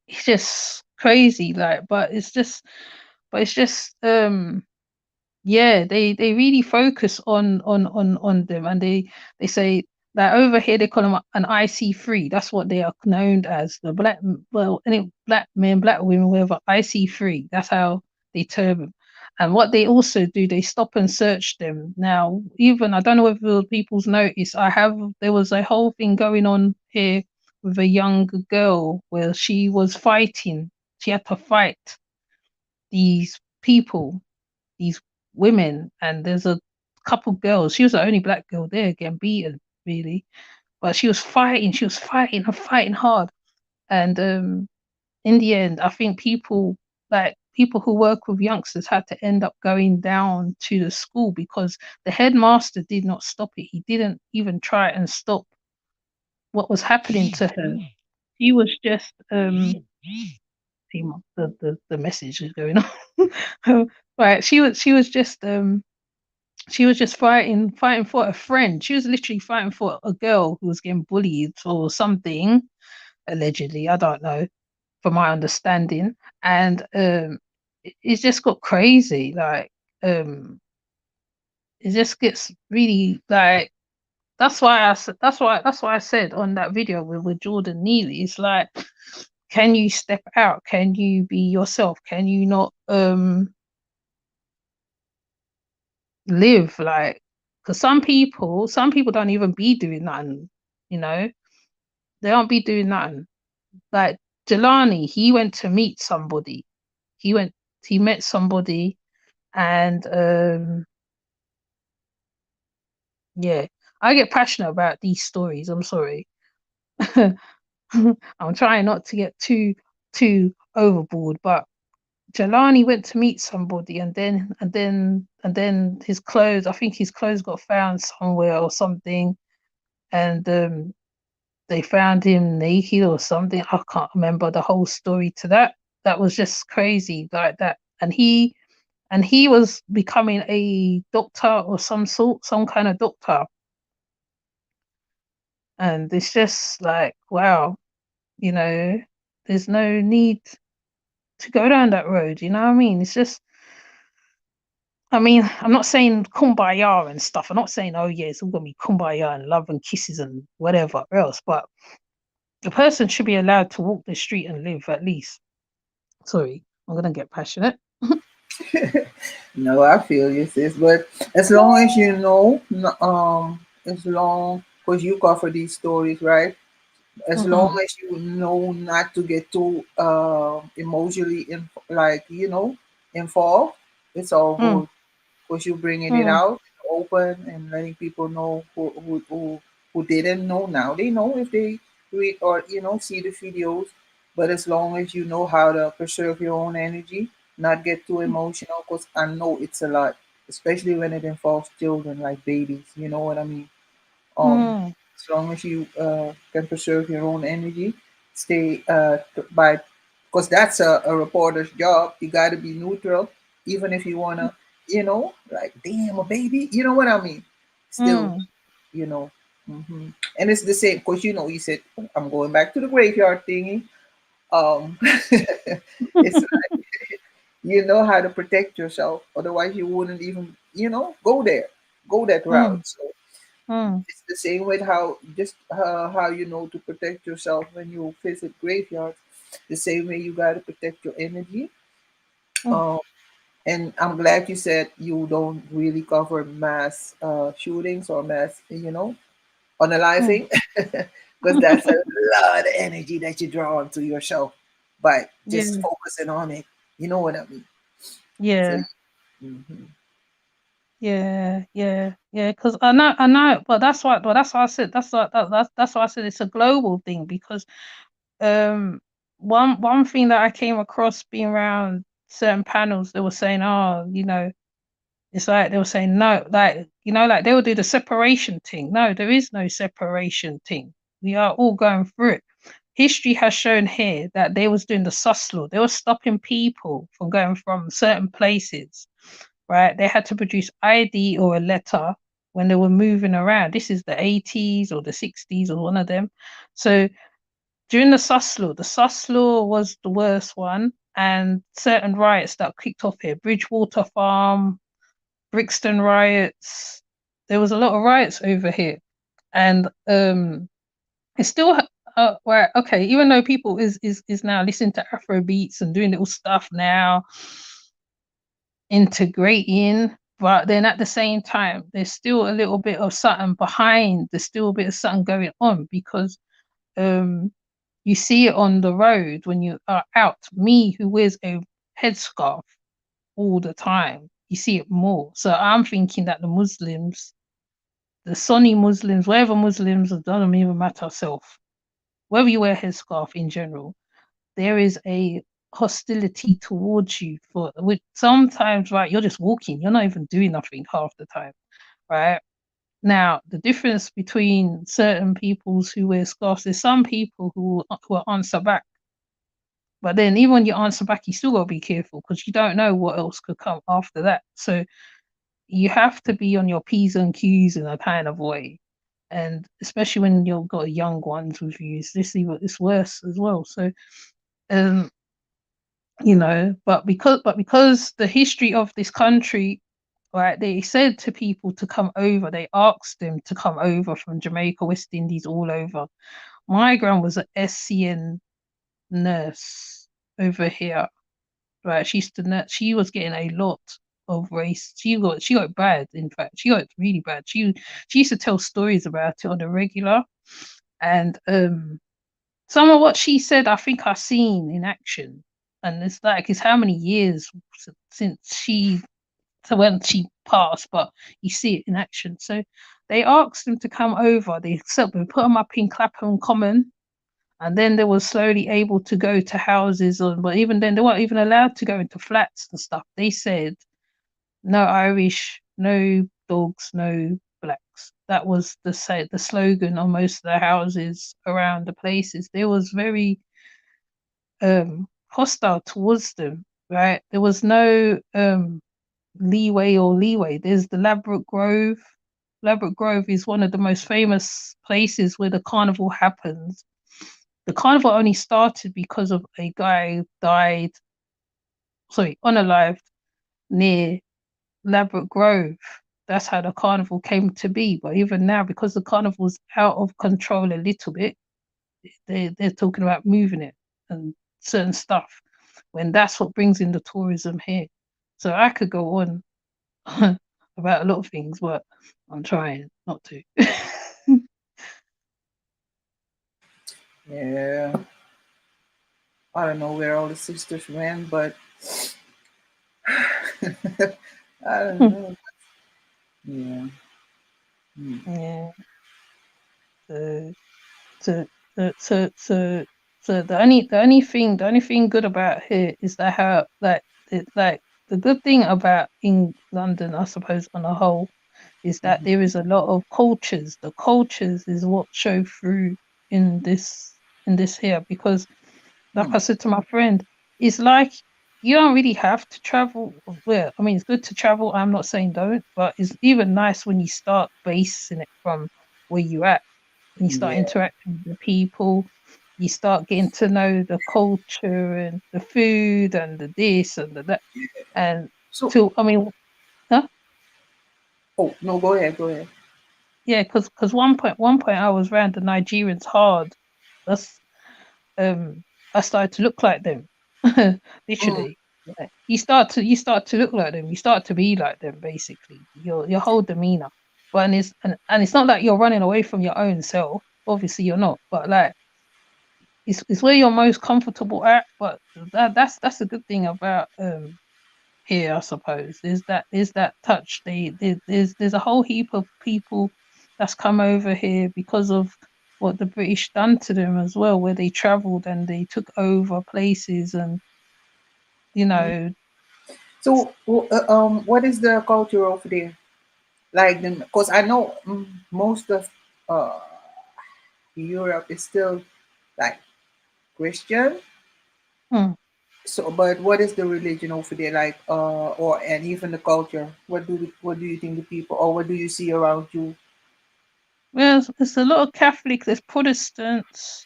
it's just crazy, like, but it's just yeah, they really focus on them, and they say that over here they call them an IC3. That's what they are known as, the black, well, any black men, black women, whatever, IC3. That's how they term them. And what they also do, they stop and search them. Now, even I don't know if people's noticed, there was a whole thing going on here with a young girl where she was fighting. She had to fight these people, these women, and there's a couple girls. She was the only black girl there getting beaten, really, but she was fighting and fighting hard. And in the end, I think people who work with youngsters had to end up going down to the school, because the headmaster did not stop it. He didn't even try and stop what was happening to her. He was just the message is going on. Right, she was just fighting for a friend. She was literally fighting for a girl who was getting bullied or something, allegedly. I don't know, from my understanding. And it just got crazy. Like, it just gets really like. That's why I said on that video with Jordan Neely. It's like can you step out? Can you be yourself? Can you not live like? Because some people don't even be doing nothing, you know. They don't be doing nothing. Like Jelani, he went to meet somebody. He went, he met somebody, and yeah, I get passionate about these stories. I'm sorry. I'm trying not to get too overboard, but Jelani went to meet somebody, and then his clothes. I think his clothes got found somewhere or something, and they found him naked or something. I can't remember the whole story to that. That was just crazy like that. And he was becoming a doctor or some sort, some kind of doctor. And it's just like, wow, you know, there's no need to go down that road, you know what I mean? It's just, I mean, I'm not saying kumbaya and stuff. I'm not saying, oh yeah, it's all gonna be kumbaya and love and kisses and whatever else, but a person should be allowed to walk the street and live at least. Sorry, I'm gonna get passionate. No, I feel you, sis. But as long as you know, as long because you cover these stories, right? As long Mm-hmm. as you know not to get too emotionally like involved, it's all Mm, good. Because you're bringing it mm, out open and letting people know who didn't know, now they know if they read or see the videos. But as long as you know how to preserve your own energy, not get too emotional, because I know it's a lot, especially when it involves children like babies, you know what I mean. mm, As long as you can preserve your own energy, stay by, because that's a reporter's job. You got to be neutral, even if you wanna, like damn a baby. You know what I mean? Still, mm, you know. And it's the same because you said I'm going back to the graveyard thingy. It's like you know how to protect yourself, otherwise you wouldn't even go there, go that route. mm, So mm, it's the same with how you know to protect yourself when you visit graveyards. The same way you got to protect your energy. mm, Um, and I'm glad you said you don't really cover mass shootings or mass, mm. unaliving, because that's a lot of energy that you draw onto yourself by just Yeah, focusing on it. You know what I mean? So, yeah, mhm. yeah. Because I know, but that's why I said that's why I said it's a global thing because um one thing that I came across being around certain panels, they were saying, oh, it's like they were saying no, like like they will do the separation thing. No, there is no separation thing. We are all going through it. History has shown here that they was doing the sus law. They were stopping people from going from certain places, right? They had to produce ID or a letter when they were moving around. This is the 80s or the 60s or one of them. So during the sus law was the worst one, and certain riots that kicked off here, Bridgewater Farm, Brixton riots. There was a lot of riots over here, and it's still right. Okay, even though people is now listening to Afro beats and doing little stuff now, integrating, but then at the same time, there's still a little bit of something behind. There's still a bit of something going on because um you see it on the road when you are out. Me, who wears a headscarf all the time, you see it more. So I'm thinking that the Muslims, the Sunni Muslims, whatever Muslims, it doesn't even matter self. Whether you wear a headscarf in general, there is a hostility towards you for which sometimes, right, you're just walking, you're not even doing nothing half the time, right? Now, the difference between certain peoples who wear scarves, there's some people who are answer back. But then even when you answer back, you still gotta be careful because you don't know what else could come after that. So you have to be on your P's and Q's in a kind of way. And especially when you've got young ones with you, it's worse as well. So um, but because the history of this country, right, they said to people to come over, they asked them to come over from Jamaica, West Indies, all over. My grand was an SCN nurse over here. Right, she used to she was getting a lot of race. She got bad, in fact. She got really bad. She used to tell stories about it on a regular. And some of what she said I think I've seen in action. And it's how many years since when she passed, but you see it in action. So they asked them to come over. They put them up in Clapham Common, and then they were slowly able to go to houses, but even then they weren't even allowed to go into flats and stuff. They said no Irish, no dogs, no blacks. That was the slogan on most of the houses around the places. They was very hostile towards them, right? There was no leeway. There's the Ladbroke Grove. Ladbroke Grove is one of the most famous places where the carnival happens. The carnival only started because of a guy who died, unalived, near Ladbroke Grove. That's how the carnival came to be. But even now, because the carnival's out of control a little bit, they're talking about moving it and certain stuff, when that's what brings in the tourism here. So I could go on about a lot of things, but I'm trying not to. Yeah. I don't know where all the sisters went, but I don't know. Yeah. Hmm. Yeah. So, so, so the only thing good about here is that how like the good thing about in London, I suppose, on a whole, is that Mhm. there is a lot of cultures. The cultures is what show through in this here, because like Hmm. I said to my friend, it's like you don't really have to travel. Well, I mean, it's good to travel. I'm not saying don't, but it's even nice when you start basing it from where you're at, and you start Yeah. interacting with the people. You start getting to know the culture and the food and the this and the that. And So, I mean, huh? oh no, go ahead, go ahead. Yeah, because one point I was around the Nigerians hard. That's I started to look like them. Mm. Literally. Yeah. You start to look like them. You start to be like them, basically. Your whole demeanor. But and it's not like you're running away from your own self. Obviously you're not. But like it's where you're most comfortable at. But that's a good thing about here, I suppose. There's that touch. There's a whole heap of people that's come over here because of what the British done to them as well, where they travelled and they took over places, and you Mm. know, So, what is the culture over there? Like, because I know most of uh, Europe is still like Christian. hmm, So, but what is the religion over there like? Or and even the culture. What do you think the people, or what do you see around you? well, there's a lot of Catholics, there's Protestants,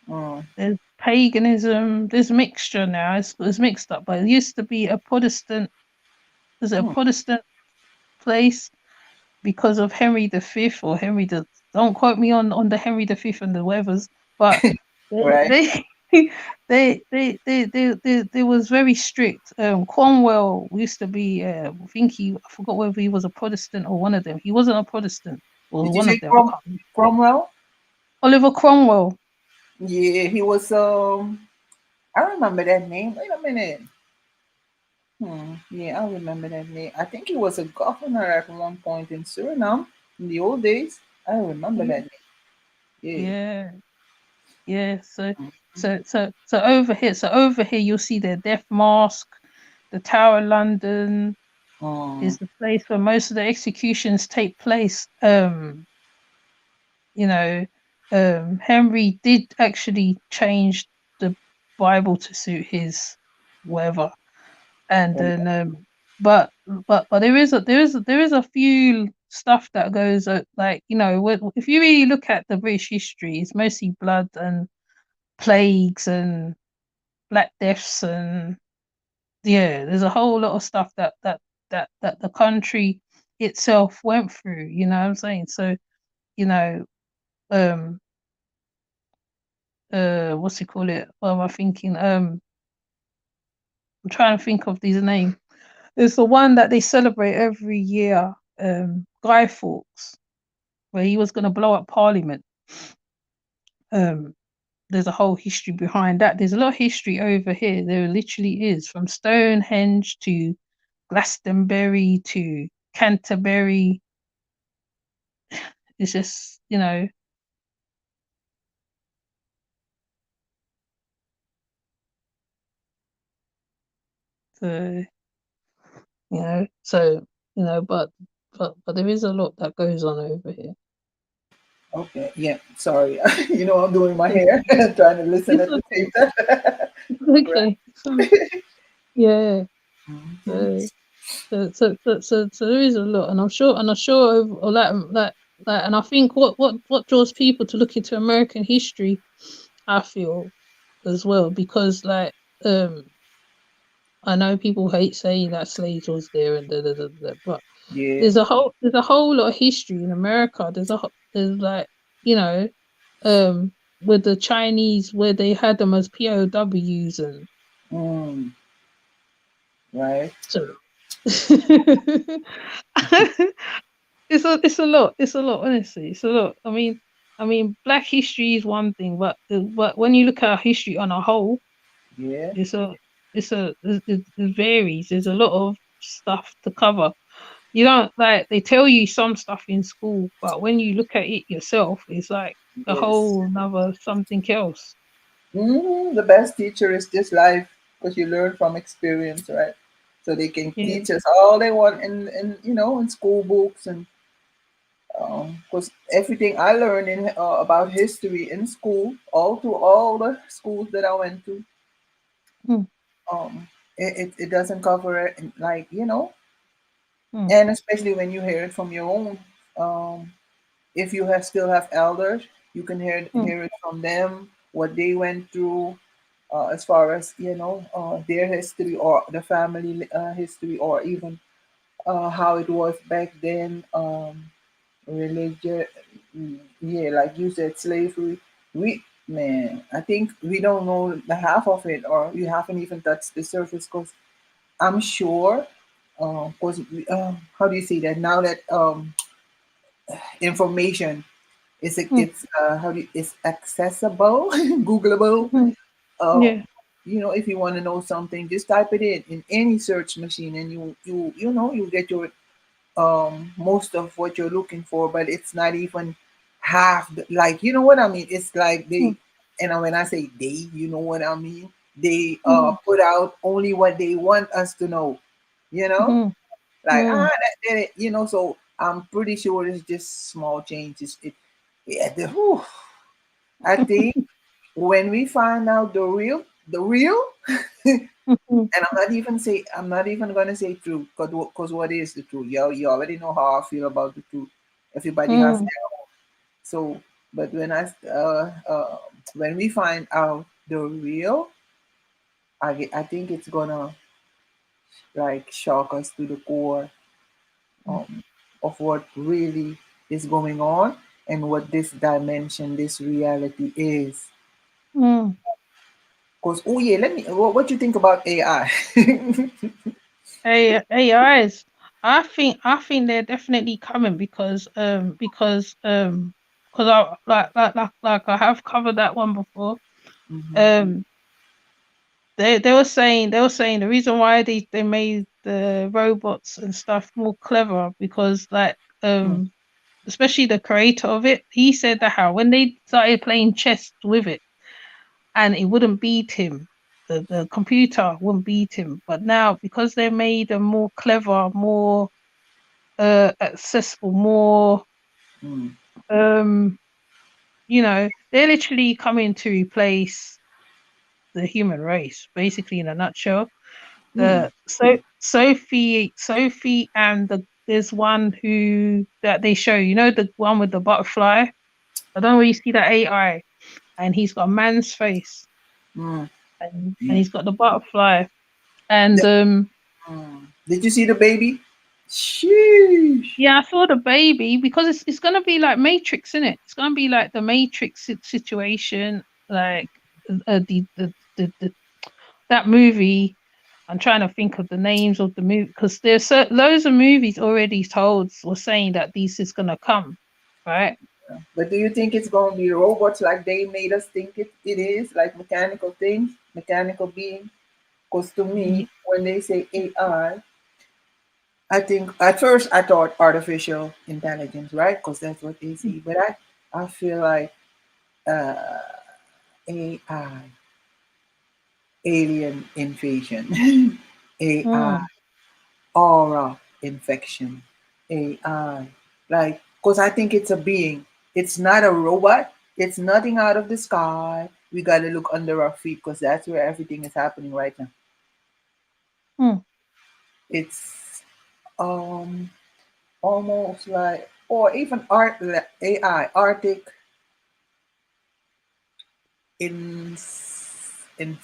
Mm. there's paganism, there's mixture now. It's mixed up, but it used to be a Protestant. There's a Mm. Protestant place because of Henry V or Henry the. Don't quote me on the Henry V and the weathers, but Right. they they was very strict. Cromwell used to be. I forgot whether he was a Protestant or one of them. He wasn't a Protestant or Did you one say of them. I can't remember. Cromwell? Oliver Cromwell. Yeah, he was. I remember that name. Wait a minute. Yeah, I remember that name. I think he was a governor at one point in Suriname in the old days. I remember Yeah, that name. yeah, yeah. So Yeah. over here you'll see the Death Mask, the Tower of London Um, is the place where most of the executions take place. You know, Henry did actually change the Bible to suit his whatever, and um, then but there is a few stuff that goes like if you really look at the British history, it's mostly blood and plagues and black deaths, and yeah, there's a whole lot of stuff that the country itself went through. You know what I'm saying? So you know um what's it call it? What am I thinking? I'm trying to think of his name. It's the one that they celebrate every year, Guy Fawkes, where he was going to blow up Parliament. There's a whole history behind that. There's a lot of history over here. There literally is, from Stonehenge to Glastonbury to Canterbury. It's just, so but there is a lot that goes on over here. Okay, yeah, sorry. I'm doing my hair, trying to listen It's at the same time. okay. So yeah. Mhm. So there is a lot, and I'm sure, and I think what draws people to look into American history, I feel, as well, because I know people hate saying that slaves was there and but Yeah. there's a whole lot of history in America. There's with the Chinese, where they had them as POWs, and Mm, right. so it's a lot, honestly. It's a lot. I mean, Black history is one thing, but when you look at our history on a whole, Yeah. it's a it varies. There's a lot of stuff to cover. You don't, like, they tell you some stuff in school, but when you look at it yourself, it's like a Yes. whole another something else. The best teacher is just life, because you learn from experience, right? So they can Yeah. teach us all they want in school books, and because everything I learned about history in school, all through all the schools that I went to, Mm, it doesn't cover it, like, mm, and especially when you hear it from your own. Um, if you still have elders, you can mm, hear it from them, what they went through, as far as their history, or the family history, or even how it was back then. Religion, yeah, like you said, slavery. I think we don't know the half of it, or we haven't even touched the surface. Because I'm sure, because how do you say that now that information is, mm, it's accessible, Googleable. mm. Uh, Yeah. if you want to know something, just type it in any search machine, and you get your most of what you're looking for. But it's not even half like, you know what I mean. It's like Mm, and when I say they, you know what I mean. They mm, put out only what they want us to know, mm, like, mm, so I'm pretty sure it's just small changes. Yeah, whew, I think when we find out the real, mm, and I'm not even gonna say truth, because what is the truth? You already know how I feel about the truth. Everybody has mm, their own. So, but when we find out the real, I think it's gonna, like, shock us to the core, um, of what really is going on, and what this dimension, this reality is. mm. Because, oh yeah, let me. What you think about AI? AIs. I think they're definitely coming, because I like I have covered that one before. Hmm. Um, they were saying the reason why they made the robots and stuff more clever, because, like, especially the creator of it, he said that how when they started playing chess with it, and it wouldn't beat him, the computer wouldn't beat him, but now, because they made them more clever, more accessible, more Mm. um they're literally coming to replace the human race, basically, in a nutshell. Mm. Sophie, and there's one who that they show, the one with the butterfly. I don't know where you see that AI, and he's got a man's face, Mm. and Yeah. he's got the butterfly, and Did you see the baby? Sheesh. yeah, I saw the baby, because it's gonna be like Matrix, in it. It's gonna be like the Matrix situation. like the that movie. I'm trying to think of the names of the movie because there's loads of movies already told or saying that this is gonna come, right? But do you think it's going to be robots like they made us think it is, like mechanical things, mechanical beings? Because to me, when they say AI, I think at first I thought artificial intelligence, right? Because that's what they see. But I feel like uh, AI, alien invasion, AI, Mm, aura infection, AI. Like, because I think it's a being. It's not a robot. It's nothing out of the sky. We got to look under our feet because that's where everything is happening right now. mm, It's um almost like, or even art AI, Arctic in in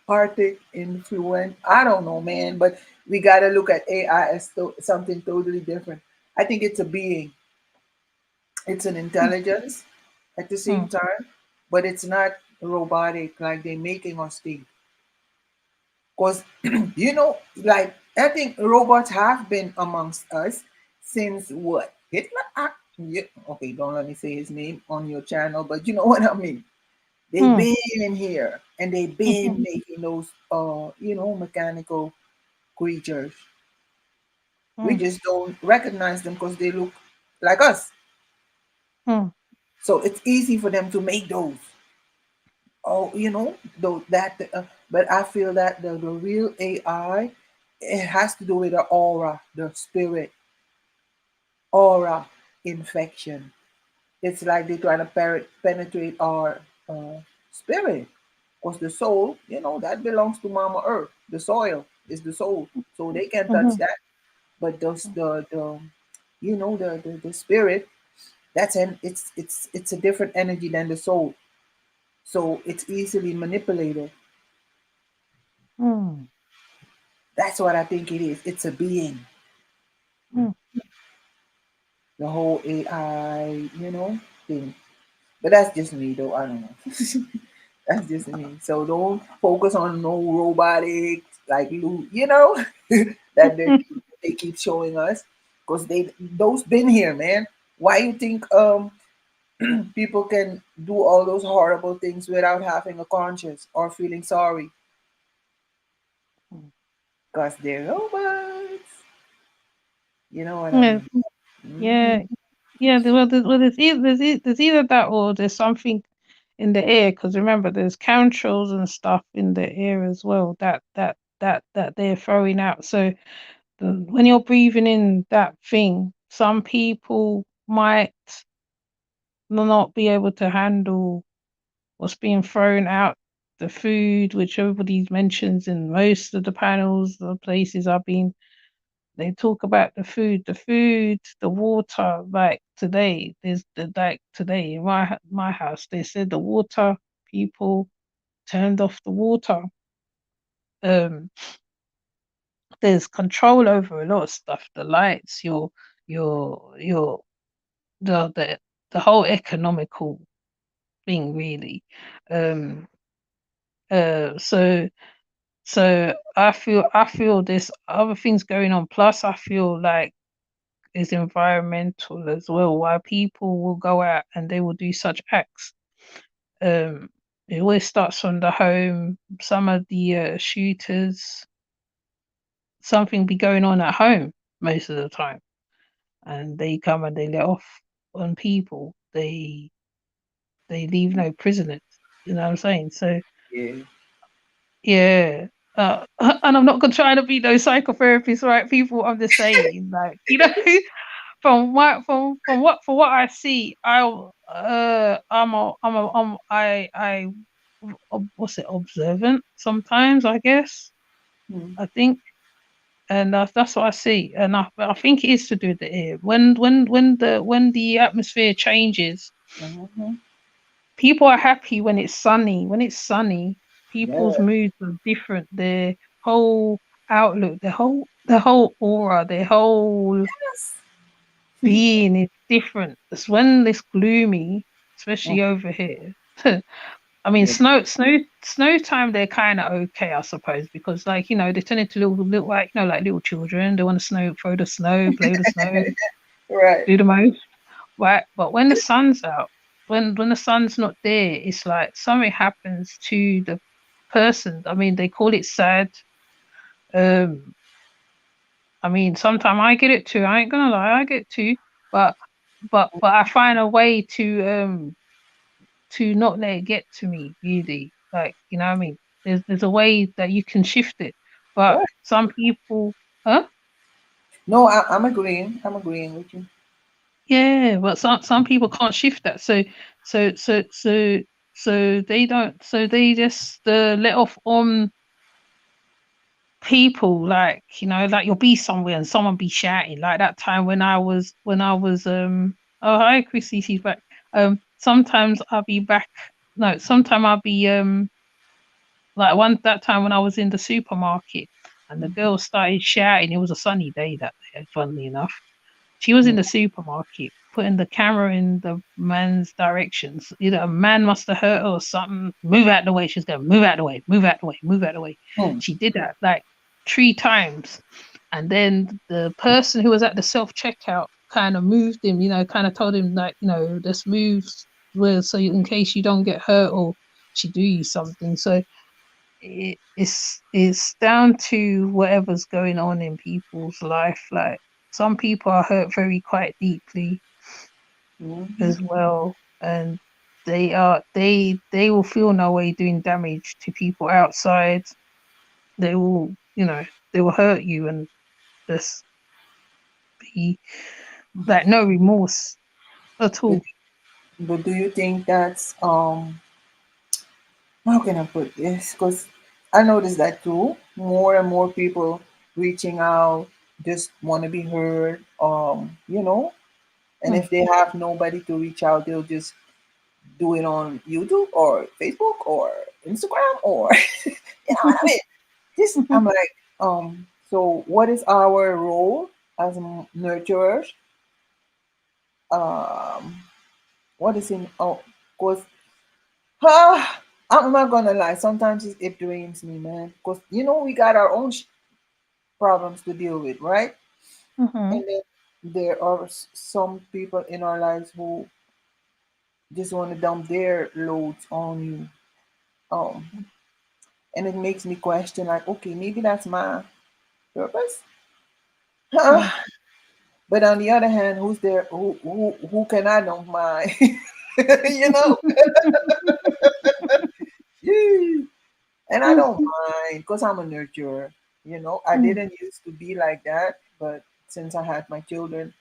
Arctic influence. I don't know, man, but we got to look at AI as something totally different. I think it's a being. It's an mm, intelligence at the same mm, time, but it's not robotic like they're making us think. Because like I think robots have been amongst us since what? Hitler? Yeah, okay, don't let me say his name on your channel, but you know what I mean. They've mm, been here and they've been mhm, making those mechanical creatures. We mm, just don't recognize them because they look like us. mm, So it's easy for them to make those. Oh, though that but I feel that the real AI, it has to do with the aura, the spirit, aura infection. It's like they're trying to penetrate our spirit. Because the soul, that belongs to Mama Earth. The soil is the soul. So they can touch mhm, that. But the spirit, it's a different energy than the soul. So it's easily manipulated. mm, That's what I think it is. It's a being. mm. The whole AI, thing. But that's just me though. I don't know. That's just me. So don't focus on no robotics like that they keep showing us because those been here, man. Why you think people can do all those horrible things without having a conscience or feeling sorry? Because they're robots. You know what I Yeah, mean? yeah, Hmm. yeah. There's either that or there's something in the air because remember there's chemtrails and stuff in the air as well that they're throwing out. So when you're breathing in that thing, some people might not be able to handle what's being thrown out. The food, which everybody mentions in most of the panels, the places I've been, they talk about the food, the water. Like today, there's the like today in my house, they said the water people turned off the water. Um, there's control over a lot of stuff. The lights, your the the whole economical thing, really. Um, so I feel there's other things going on. Plus, I feel like it's environmental as well. Why people will go out and they will do such acts. Um, it always starts from the home. Some of the shooters, something be going on at home most of the time, and they come and they let off on people. They leave no prisoners. You know what I'm saying? So Yeah. yeah. And I'm not gonna try to be no psychotherapist, right? People, I'm just saying, like, from what I see, what's it, observant sometimes, I guess. Hmm. I think, and that's what I see, and I think it is to do with the air. When the atmosphere changes, Hmm. people are happy when it's sunny. When it's sunny, people's Yeah. moods are different. Their whole outlook, their whole aura, their whole Yes. being is different. It's when it's gloomy, Mm. especially over here. I mean, Yeah. snow time. They're kind of okay, I suppose, because like they turn into little like like little children. They want to throw the snow, play with the snow, Right. do the most. Right, but when the sun's out, when the sun's not there, it's like something happens to the person. I mean, they call it sad. Um, I mean, sometimes I get it too. I ain't gonna lie, I get it too. But but I find a way to not let it get to me. Really, like what I mean. There's a way that you can shift it, but Right. some people, huh? No, I'm agreeing. I'm agreeing with you. Yeah, but some people can't shift that. So so so so they don't. So they just let off on people like like you'll be somewhere and someone be shouting like that time when I was oh hi Chrissy, she's back. Sometimes I'll be back. No, sometimes I'll be like one that time when I was in the supermarket and the girl started shouting. It was a sunny day that day, funnily enough. She was in Mm. the supermarket putting the camera in the man's directions. Either a man must have hurt her or something. Move out the way. She's going, move out the way, move out the way, move out the way. Mm. She did that like 3 times. And then the person who was at the self checkout kind of moved him, kind of told him like, this moves where so in case you don't get hurt or she do you something. So it's down to whatever's going on in people's life. Like some people are hurt very quite deeply Mhm. as well, and they will feel no way doing damage to people outside. They will they will hurt you and just be like no remorse at But, all. but do you think that's how can I put this? Because I noticed that too. More and more people reaching out, just want to be heard. And Hmm. if they have nobody to reach out, they'll just do it on YouTube or Facebook or Instagram or you know what I mean. This I'm like, so what is our role as nurturers? Um, what is in? Oh, cause I'm not gonna lie. Sometimes it drains me, man. Cause we got our own problems to deal with, right? Hmm. And then there are some people in our lives who just want to dump their loads on you. Um, and it makes me question, like, okay, maybe that's my purpose. Hmm. But on the other hand, who's there? Who can I dump my? you know. Yee. And I don't mind because I'm a nurturer. I didn't used to be like that, but since I had my children,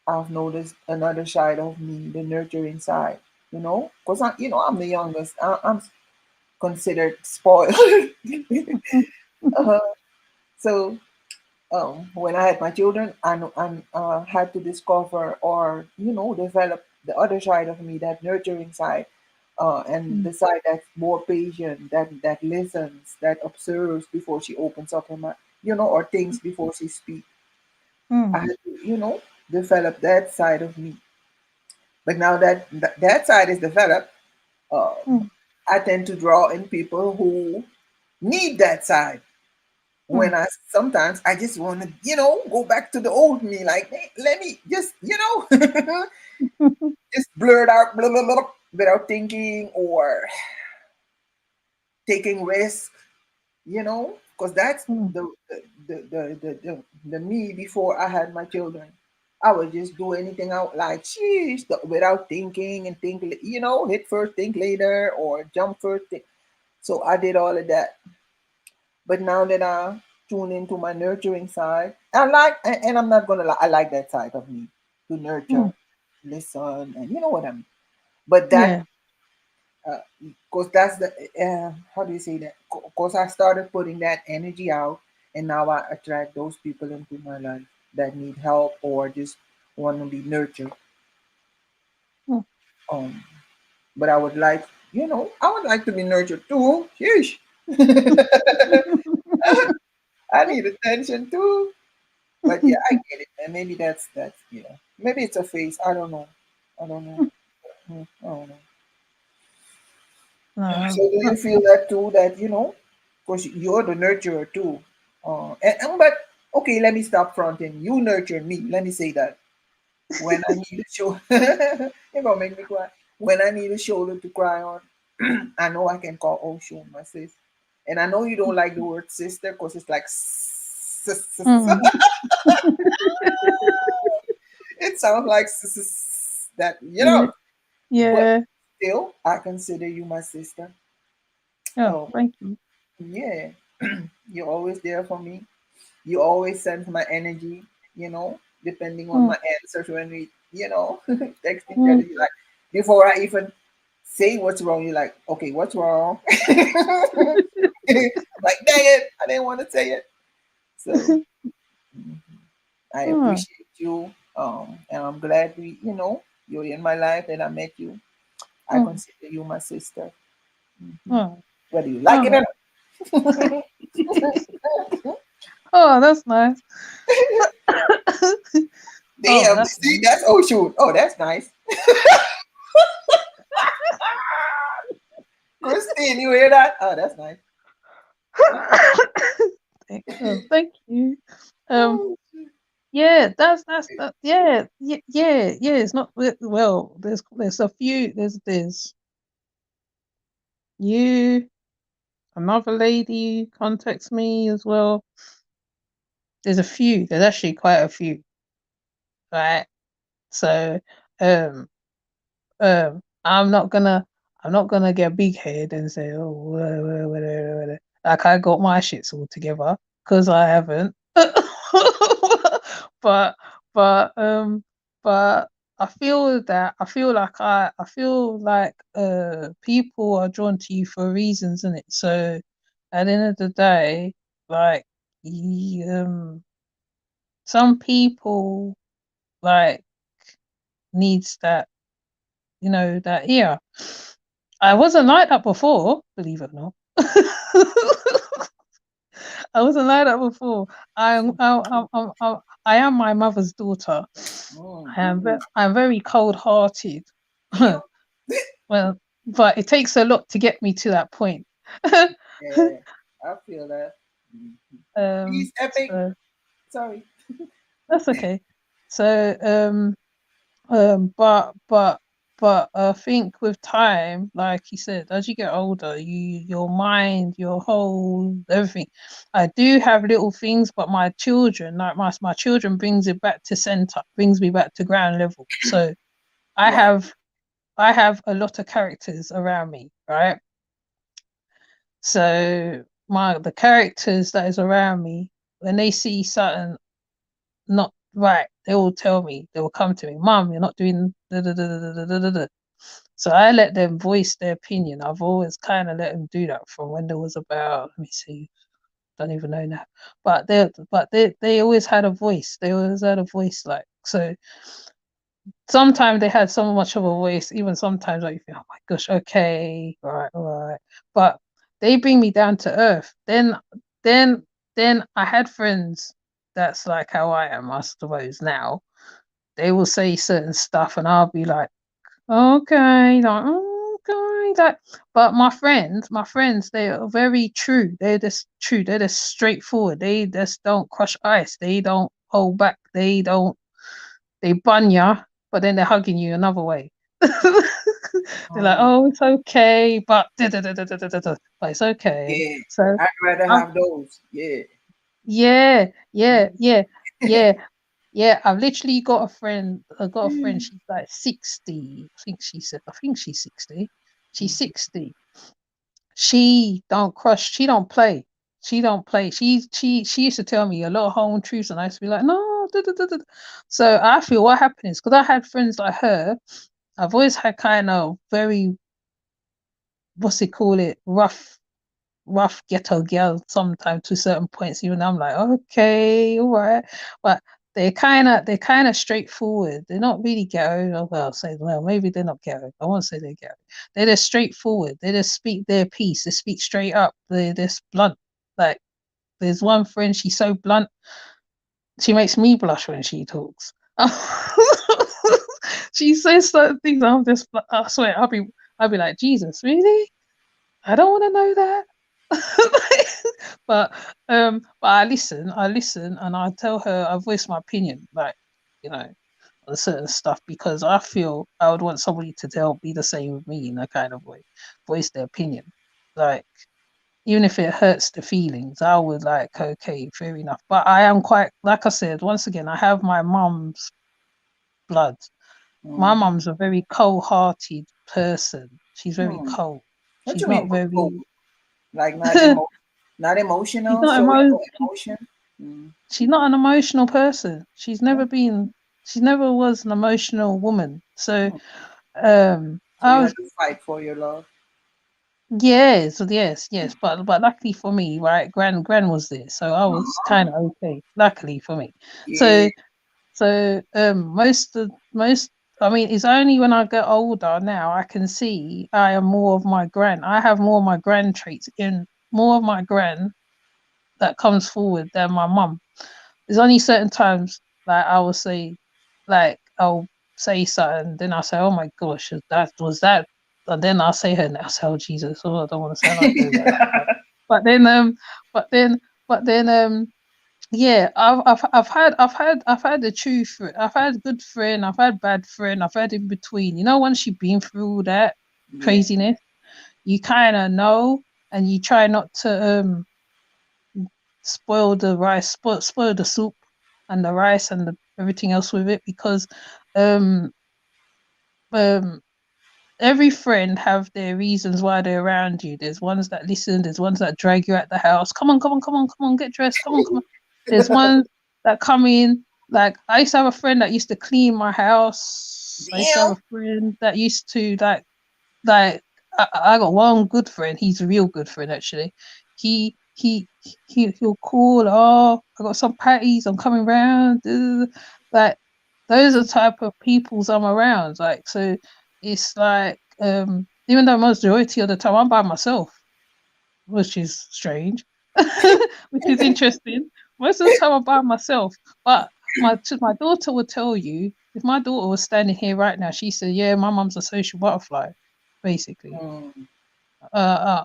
I've noticed another side of me, the nurturing side. Because I'm the youngest. I'm considered spoiled. uh, so when I had my children, I had to discover or develop the other side of me, that nurturing side, and the side that's more patient, that listens, that observes before she opens up her mouth, or thinks before she speaks. I Hmm. had to, develop that side of me. But now that side is developed, Hmm. I tend to draw in people who need that side. Hmm. When I sometimes I just want to, go back to the old me. Like, hey, let me just, just blurt out blah, blah, blah, without thinking or taking risks. Because that's Hmm. the me before I had my children. I would just do anything out like sheesh without thinking and think, hit first, think later, or jump first. Think. So I did all of that. But now that I tune into my nurturing side, I like, and I'm not gonna lie, I like that side of me to Hmm. nurture, listen, and you know what I mean. But that, Yeah. cause that's the, how do you say that? Cause I started putting that energy out, and now I attract those people into my life that need help or just want to be nurtured. Hmm. Um, but I would like to be nurtured too. Sheesh. I need attention too. But yeah, I get it. And maybe that's maybe it's a phase. I don't know. I don't know. I don't know. No, So do you feel that too? That because you're the nurturer too. But okay, let me stop fronting. You nurture me. Let me say that when I need a shoulder, you're gonna make me cry. When I need a shoulder to cry on, I know I can call Ocean, my sis. And I know you don't like the word sister because it's like mm, it sounds like that, yeah, but yeah. still, I consider you my sister. Oh, Oh, thank you. yeah. You're always there for me. You always sense my energy, depending on Mm, my answers when we text each other. mm. You like, before I even say what's wrong, you're like, okay, what's wrong? Like, dang it, I didn't want to say it. So mhm, I Oh, appreciate you. And I'm glad you're in my life and I met you. I mm, consider you my sister. Mhm. oh, Whether you like it oh. or not. Oh, that's nice. Oh, Damn, that's see, nice. that's oh shoot. Oh, that's nice. Christine, you hear that? Oh, that's nice. Oh, thank you. Um, yeah, that's that. Yeah, yeah, yeah, yeah. It's not well. There's a few. There's you. Another lady contacts me as well. There's a few. There's actually quite a few, right? So, um, I'm not gonna get big head and say, oh, like I got my shits all together because I haven't. but, but, but I feel like people are drawn to you for reasons, in it. So, at the end of the day, like, um, some people like needs that, that ear. I wasn't like that before, believe it or not. I wasn't like that before. I am my mother's daughter. Mm-hmm. I'm very cold-hearted. Damn. Well, but it takes a lot to get me to that point. Yeah, I feel that. Mhm. um, Peace, epic. so Sorry. that's okay. So but I think with time, like you said, as you get older, your mind, your whole everything. I do have little things, but my children, like my children, brings it back to center, brings me back to ground level. So I Right. have I have a lot of characters around me, right? So the characters that is around me, when they see something not right, they will tell me, they will come to me, Mum, you're not doing da da da da da da da da. So I let them voice their opinion. I've always kind of let them do that from when there was about, let me see, don't even know now. But they always had a voice. They always had a voice, like, so sometimes they had so much of a voice, even sometimes like you think, oh my gosh, okay, all right. But they bring me down to earth. Then then I had friends that's like how I am, I suppose now. They will say certain stuff and I'll be like, okay, like, okay, like, but my friends, they are very true. They're just true. They're just straightforward. They just don't crush ice. They don't hold back. They bun ya, but then they're hugging you another way. They're like, Mm. oh, it's okay, but but it's okay. Yeah. So, I'd rather um, have those. Yeah. yeah, yeah, Mhm. yeah, yeah. Yeah, I've literally got a friend. I've got a friend. She's like 60. I think she's 60. She's 60. She don't crush. She don't play. She don't play. She used to tell me a lot of home truths, and I used to be like, no. Da, da, da, da. So I feel what happened is because I had friends like her. I've always had kind of very, what's it call it, rough ghetto girl sometimes to certain points. Even I'm like, okay, all right, but they're kind of straightforward. They're not really ghetto. Oh, well, say well, maybe they're not ghetto. I won't say they're ghetto. They're just straightforward. They just speak their piece. They speak straight up. They're just blunt. Like there's one friend, she's so blunt, she makes me blush when she talks. She says certain things. I swear, I'll be like, Jesus, really? I don't want to know that. But I listen, and I tell her I voice my opinion, like, you know, on certain stuff, because I feel I would want somebody to tell be the same with me in a kind of way, voice their opinion. Like, even if it hurts the feelings, I would like, okay, fair enough. But I am quite, like I said, once again, I have my mum's blood. My Mm. mum's a very cold-hearted person. She's very Hmm. cold. What She's you mean not by cold? very. Like not she's emotional, not showing emo. no emotion? Mm. She's not an emotional person. She's Oh, never been. She never was an emotional woman. So, hmm. So I you had was. to fight for your love. Yes, yes. But luckily for me, right, Gran was there, so I was Aw. kind of okay. Luckily for me. Yeah. So most, I mean, it's only when I get older now I can see I am more of my Gran. I have more of my Gran traits in more of my Gran that comes forward than my mum. There's only certain times like I will say, like I'll say something, then I'll say, "Oh my gosh, that was that," and then I'll say her and I'll say, "Oh Jesus, oh I don't want to sound like her." But then but then but then yeah, I've had the true friend, I've had good friend, I've had bad friend, I've had in between. You know, once you've been through all that Yeah. craziness, you kind of know, and you try not to spoil the rice, spoil the soup and the rice and everything else with it, because um um every friend have their reasons why they're around you. There's ones that listen, there's ones that drag you at the house. Come on, get dressed. Come on. There's ones that come in. Like, I used to have a friend that used to clean my house. I used to have Damn. a friend that used to like I got one good friend. He's a real good friend actually. He'll call. Oh, I got some patties. I'm coming round. Like, those are the type of peoples I'm around. Like, so it's like even though majority of the time I'm by myself, which is strange, which is interesting. Most of the time I'm by myself, but my daughter would tell you, if my daughter was standing here right now, she said, "Yeah, my mum's a social butterfly, basically." Mm. I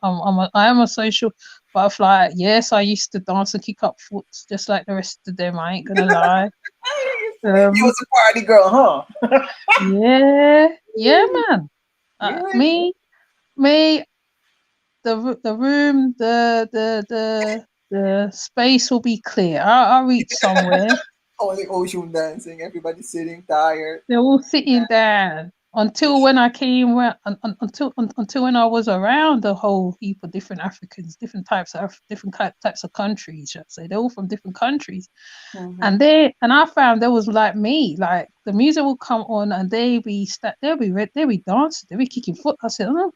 am a social butterfly. Yes, I used to dance and kick up foot just like the rest of them. I ain't gonna lie. You Um, was a party girl, huh? yeah, man. Yeah. Me, the room, the space will be clear. I'll reach somewhere. Only ocean dancing. Everybody sitting tired. They're all sitting down until when I came until when I was around a whole heap of different Africans, different types of countries. Should I say they're all from different countries, Mm-hmm. and I found there was like me, like the music will come on and they'll be dancing, they'll be kicking foot. I said, oh,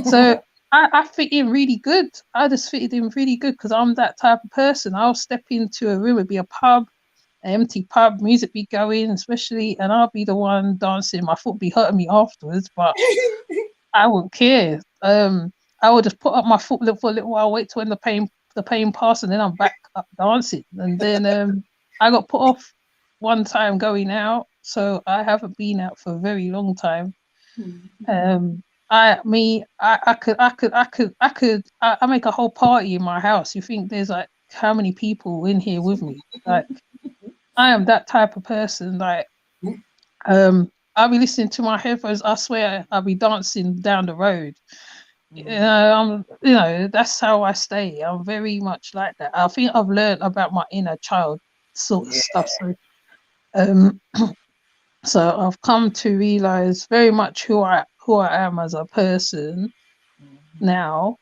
so I fit in really good. I just fitted in really good because I'm that type of person. I'll step into a room, it'd be a pub, an empty pub, music be going, especially, and I'll be the one dancing. My foot be hurting me afterwards, but I wouldn't care. I would just put up my foot for a little while, wait till when the pain passes, and then I'm back up dancing. And then I got put off one time going out, so I haven't been out for a very long time. Um, I make a whole party in my house. You think there's like how many people in here with me? Like, I am that type of person. Like, I'll be listening to my headphones. I swear I'll be dancing down the road. That's how I stay. I'm very much like that. I think I've learned about my inner child sort of Yeah. stuff. Um, so I've come to realize very much who I am as a person now,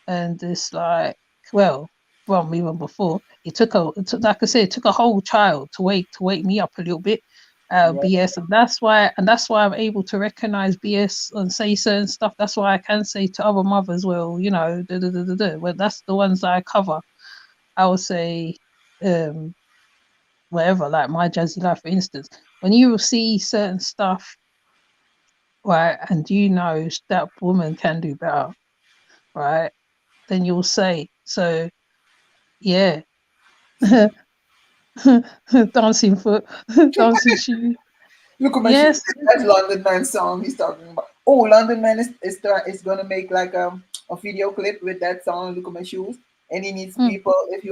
and it's like, well, from even before, like I said, it took a whole child to wake me up a little bit. Yeah. BS, and that's why I'm able to recognize BS and say certain stuff. That's why I can say to other mothers, well, well, that's the ones that I cover. I would say, um, whatever, like my jazzy life, for instance, when you will see certain stuff, right, and that woman can do better, right, then you'll say, so yeah, dancing foot, dancing shoes. Look at my shit. Yes, That London Man song he's talking about. Oh, London Man is gonna make like a video clip with that song, Look at My Shoes, and he needs mm, people. If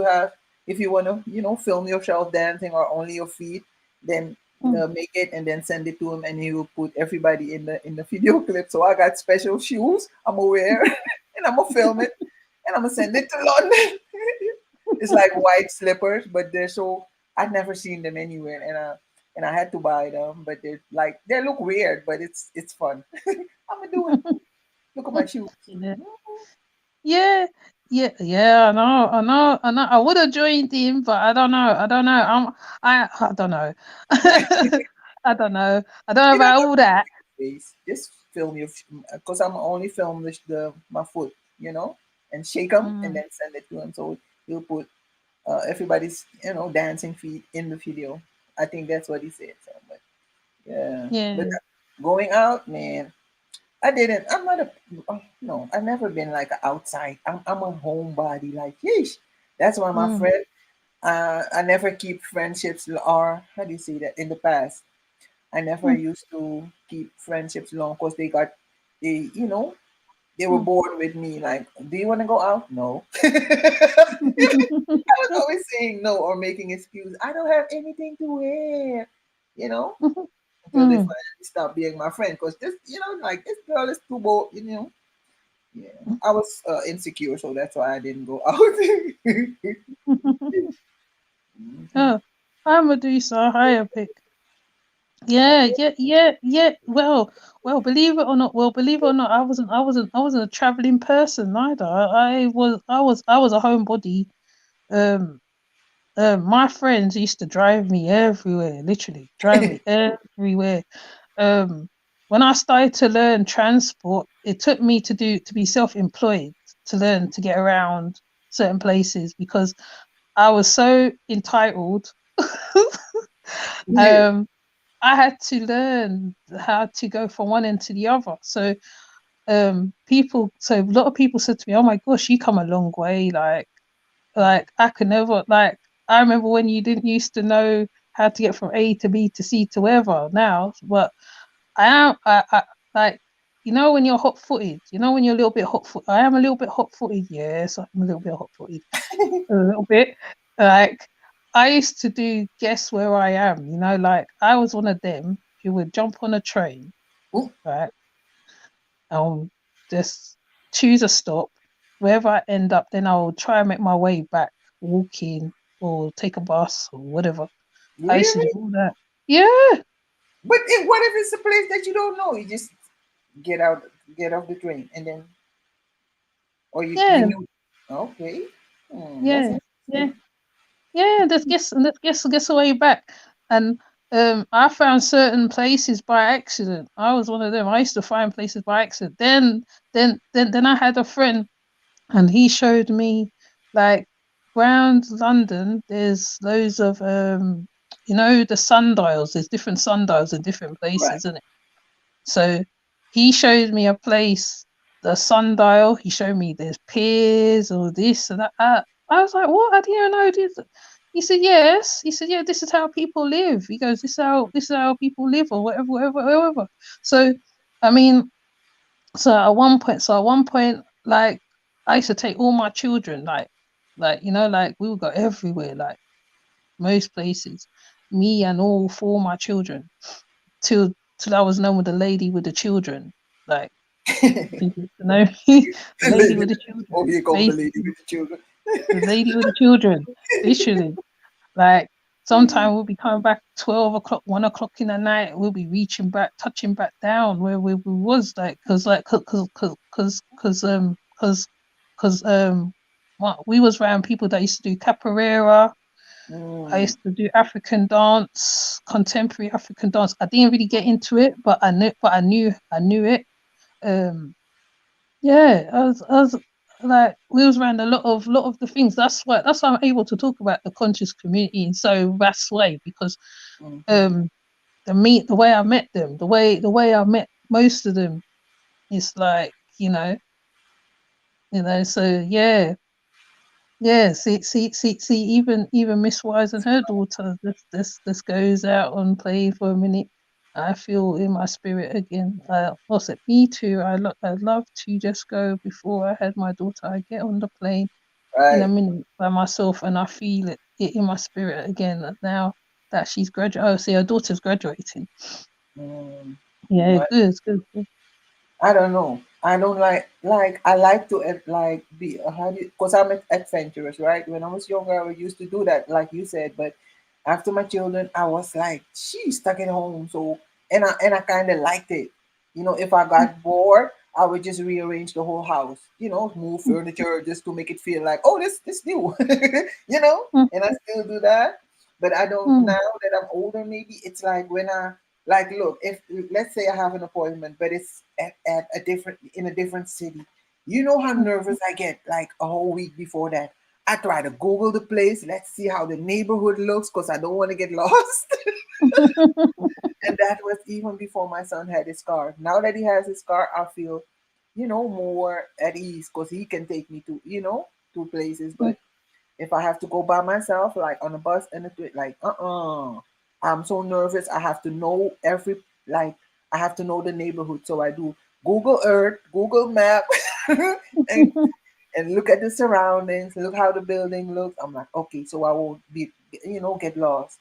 you want to, film yourself dancing or only your feet, then mm. make it and then send it to him, and he will put everybody in the video clip. So I got special shoes I'm gonna wear, and I'm gonna film it, and I'm gonna send it to London. It's like white slippers, but they're so I've never seen them anywhere, and I had to buy them, but they look weird, but it's fun. I'm gonna do it. Look at my shoes. Yeah. Yeah, yeah. I know. I would have joined him, but I don't know. I don't know. I don't know. I don't know. I don't know You don't about have all to that. face. Just film your because I'm only film the my foot, and shake them and Mm, then send it to him. So he'll put everybody's dancing feet in the video. I think that's what he said. So, but yeah, but yeah. going out, man, I didn't. I'm not a no. I've never been like a outside. I'm a homebody. Like, yeesh. That's why my Mm, friend. I never keep friendships or how do you say that in the past. I never mm, used to keep friendships long because they were mm. bored with me. Like, do you want to go out? No. I was always saying no or making excuses. I don't have anything to wear, you know, until they Mm. finally stopped being my friend. Because like this girl is too bold. Yeah, I was insecure, so that's why I didn't go out. Mhm. Oh, I'm a Medusa higher pick. Yeah, yeah, yeah, yeah. Believe it or not, I wasn't a traveling person either. I was a homebody. Um, my friends used to drive me everywhere, literally drive me everywhere. Um, when I started to learn transport, it took me to be self-employed to learn to get around certain places because I was so entitled. Yeah, um, I had to learn how to go from one end to the other. So a lot of people said to me, "Oh my gosh, you come a long way." Like I could never like I remember when you didn't used to know how to get from A to B to C to wherever now, but I am I like when you're hot footed, when you're a little bit hot foot I am a little bit hot footed, yes, I'm a little bit hot footed. A little bit. Like I used to do guess where I am, like I was one of them who would jump on a train, Ooh, right? I'll just choose a stop. Wherever I end up, then I'll try and make my way back, walking or take a bus or whatever. I used to do really? all that. Yeah, But what if it's a place that you don't know? You just get out, get off the train, and then, or you yeah, knew. Okay, that's yeah, yeah, interesting. yeah. Let's guess the way back. And I found certain places by accident. I was one of them. I used to find places by accident. Then I had a friend and he showed me like around London. There's loads of the sundials. There's different sundials in different Right. places, isn't it? So he showed me a place, the sundial. He showed me there's piers or this and that. I was like, what? I didn't even know this. He said, yes. He said, yeah, this is how people live. He goes, this is how people live or whatever, whatever, whatever. So, I mean, so at one point, like I used to take all my children, like we would go everywhere, like most places, me and all four of my children, till I was known with the lady with the children. Like people used to know me, the The lady lady, with the children, oh, here comes the lady basically with the children. the lady with the children, literally. Like sometimes we'll be coming back 12 o'clock, 1 o'clock in the night. We'll be reaching back, touching back down where we was because we was around people that used to do capoeira. I Mm. used to do African dance, contemporary African dance. I didn't really get into it, but I knew it. Um, yeah, I was like we was around a lot of the things. That's why I'm able to talk about the conscious community in so vast way because Mhm. um the way I met them, the way I met most of them is like, so yeah. Yeah, see, even Miss Wise and her daughter, this goes out and play for a minute. I feel in my spirit again. Also, me too. I'd love to just go before I had my daughter. I get on the plane in a Right. minute by myself, and I feel it in my spirit again. Now that she's graduating, oh, see, her daughter's graduating. Mm. Yeah, But good, good, good. I don't know. I don't like I like to like be how do because I'm adventurous, right? When I was younger, I used to do that, like you said. But after my children, I was like, she's stuck at home. So and I kind of liked it. You know, if I got bored, I would just rearrange the whole house. You know, move furniture just to make it feel like, oh, this new. You know, Mm, and I still do that. But I don't mm, now that I'm older. Maybe it's like when I like look if let's say I have an appointment but it's at a different in a different city, you know how mm, nervous I get like a whole week before that. I try to google the place, let's see how the neighborhood looks because I don't want to get lost. And that was even before my son had his car. Now that he has his car, I feel, you know, more at ease because he can take me to, you know, to places. mm, But if I have to go by myself, like on a bus and like I'm so nervous. I have to know every like I have to know the neighborhood. So I do Google Earth, Google Map, and look at the surroundings, look how the building looks. I'm like, okay, so I won't be, you know, get lost.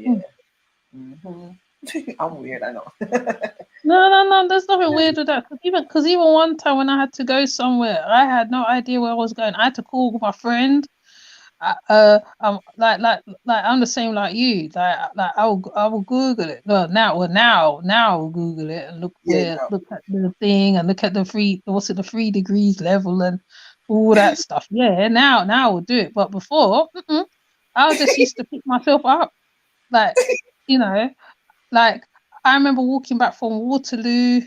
mm. Yeah. Hmm. I'm weird, I know. No, no, no. There's nothing weird with that. Because even one time when I had to go somewhere, I had no idea where I was going. I had to call my friend. Like I'm the same like you. Like I will Google it. Now I'll Google it and Yeah, look at the thing and look at the 3 degrees level and all that stuff. Yeah, now I will do it. But before, I just used to pick myself up. Like, you know, like I remember walking back from Waterloo.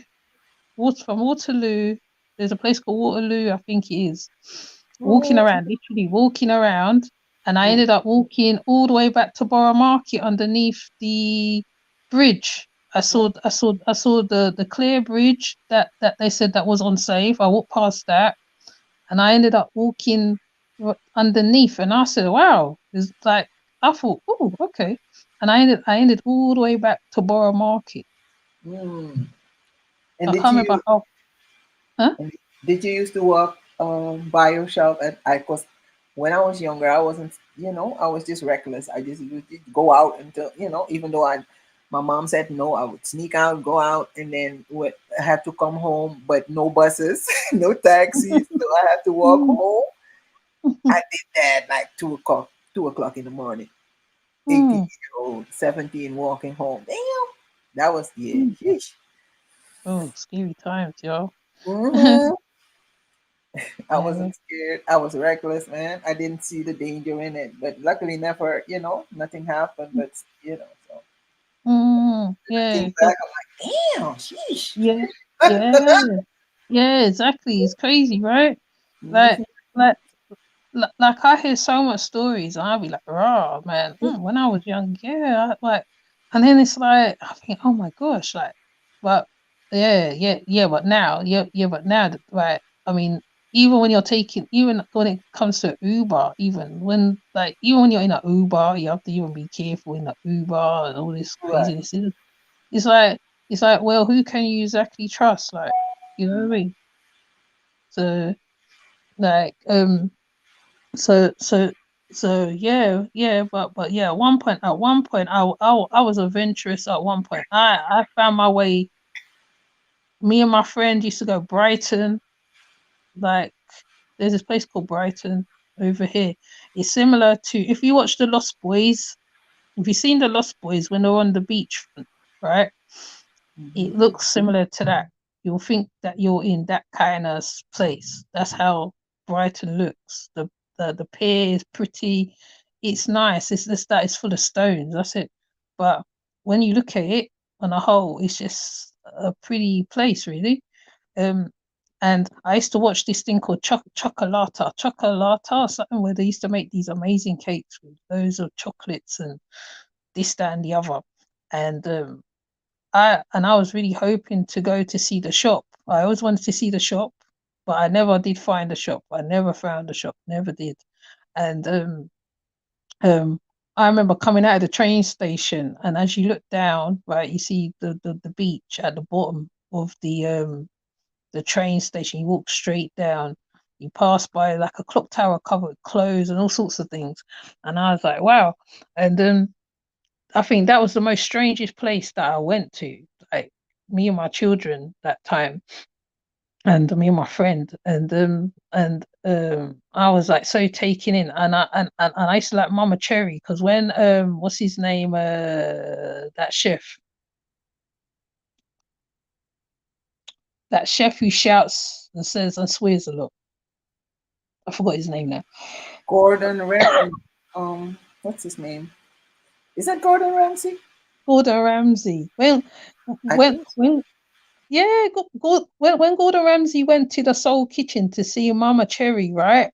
There's a place called Waterloo, I think it is. Walking no. around, literally walking around, and I Mm, ended up walking all the way back to Borough Market underneath the bridge. I saw the clear bridge that they said that was unsafe. I walked past that, and I ended up walking underneath, and I said, "Wow!" It's like I thought, "Oh, okay," and I ended all the way back to Borough Market. mm. And I can't remember how. Huh? did you used to walk by yourself at I cause when I was younger I wasn't, you know, I was just reckless. I just would go out until, you know, even though I my mom said no, I would sneak out, go out, and then I had to come home, but no buses, no taxis, so I had to walk Mm, home. mm, I did that like 2 o'clock in the morning. 18 mm, year old, 17 walking home. Damn, that was yeah. mm. Sheesh. Oh, scary times, yo. Hmm. I Yeah. wasn't scared. I was reckless, man. I didn't see the danger in it, but luckily, never, you know, nothing happened. But you know, so I Yeah, came back. I'm like, damn, sheesh. yeah, yeah, yeah, exactly. It's crazy, right? Like, Mhm. like, like I hear so much stories, and I'll be like, "Oh man, when I was young, yeah, and then it's like I think, oh my gosh, like, but yeah, but now, but now, right? I mean, even when it comes to Uber, even when you're in an Uber, you have to even be careful in the Uber and all this Right. craziness. It's like, well, who can you exactly trust? Like, you know what I mean? So, like, so so yeah, but yeah, at one point I was adventurous at one point. I found my way. Me and my friend used to go Brighton. Like there's this place called Brighton over here. It's similar to if you watch the Lost Boys. If you've seen the Lost Boys when they're on the beach, right? It Hmm. looks similar to that. You'll think that you're in that kind of place. That's how Brighton looks. The pier is pretty. It's nice. It's just that it's full of stones. That's it. But when you look at it on a whole, it's just a pretty place, really. Um, and I used to watch this thing called Chocolata, or something where they used to make these amazing cakes with loads of chocolates and this, that, and the other. And I was really hoping to go to see the shop. I always wanted to see the shop, but I never did find the shop. I never found the shop, never did. And um I remember coming out of the train station, and as you look down, right, you see the beach at the bottom of the train station. You walk straight down. You pass by like a clock tower covered with clothes and all sorts of things. And I was like, wow. And then I think that was the most strangest place that I went to. Like me and my children that time, and me and my friend, and I was like so taken in, and I used to like Mama Cherry because when what's his name, that chef who shouts and says and swears a lot. I forgot his name now. Gordon Ramsay. What's his name? Is that Gordon Ramsay? Gordon Ramsay. When I when think when yeah, when Gordon Ramsay went to the Soul Kitchen to see Mama Cherry, right?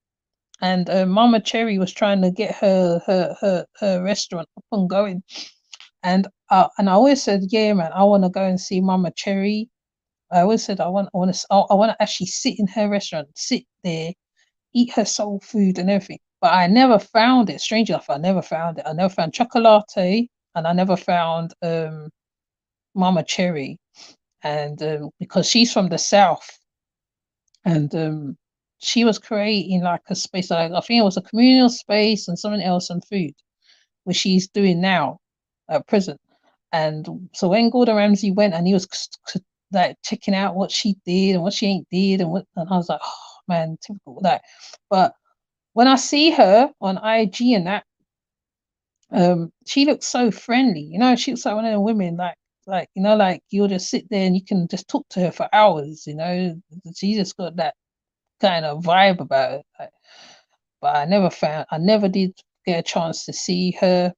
And Mama Cherry was trying to get her restaurant up and going, and I always said, yeah, man, I want to go and see Mama Cherry. I always said I want to actually sit in her restaurant, sit there, eat her soul food and everything. But I never found it. Strange enough, I never found it. I never found chocolate, and I never found Mama Cherry, and because she's from the south, and she was creating like a space. Like, I think it was a communal space and something else and food, which she's doing now at present. And so when Gordon Ramsay went and he was like checking out what she did and what she ain't did, and I was like, oh man, typical that. But when I see her on IG and that, she looks so friendly. She looks like one of the women like like you'll just sit there and you can just talk to her for hours. She just got that kind of vibe about it. But I never did get a chance to see her,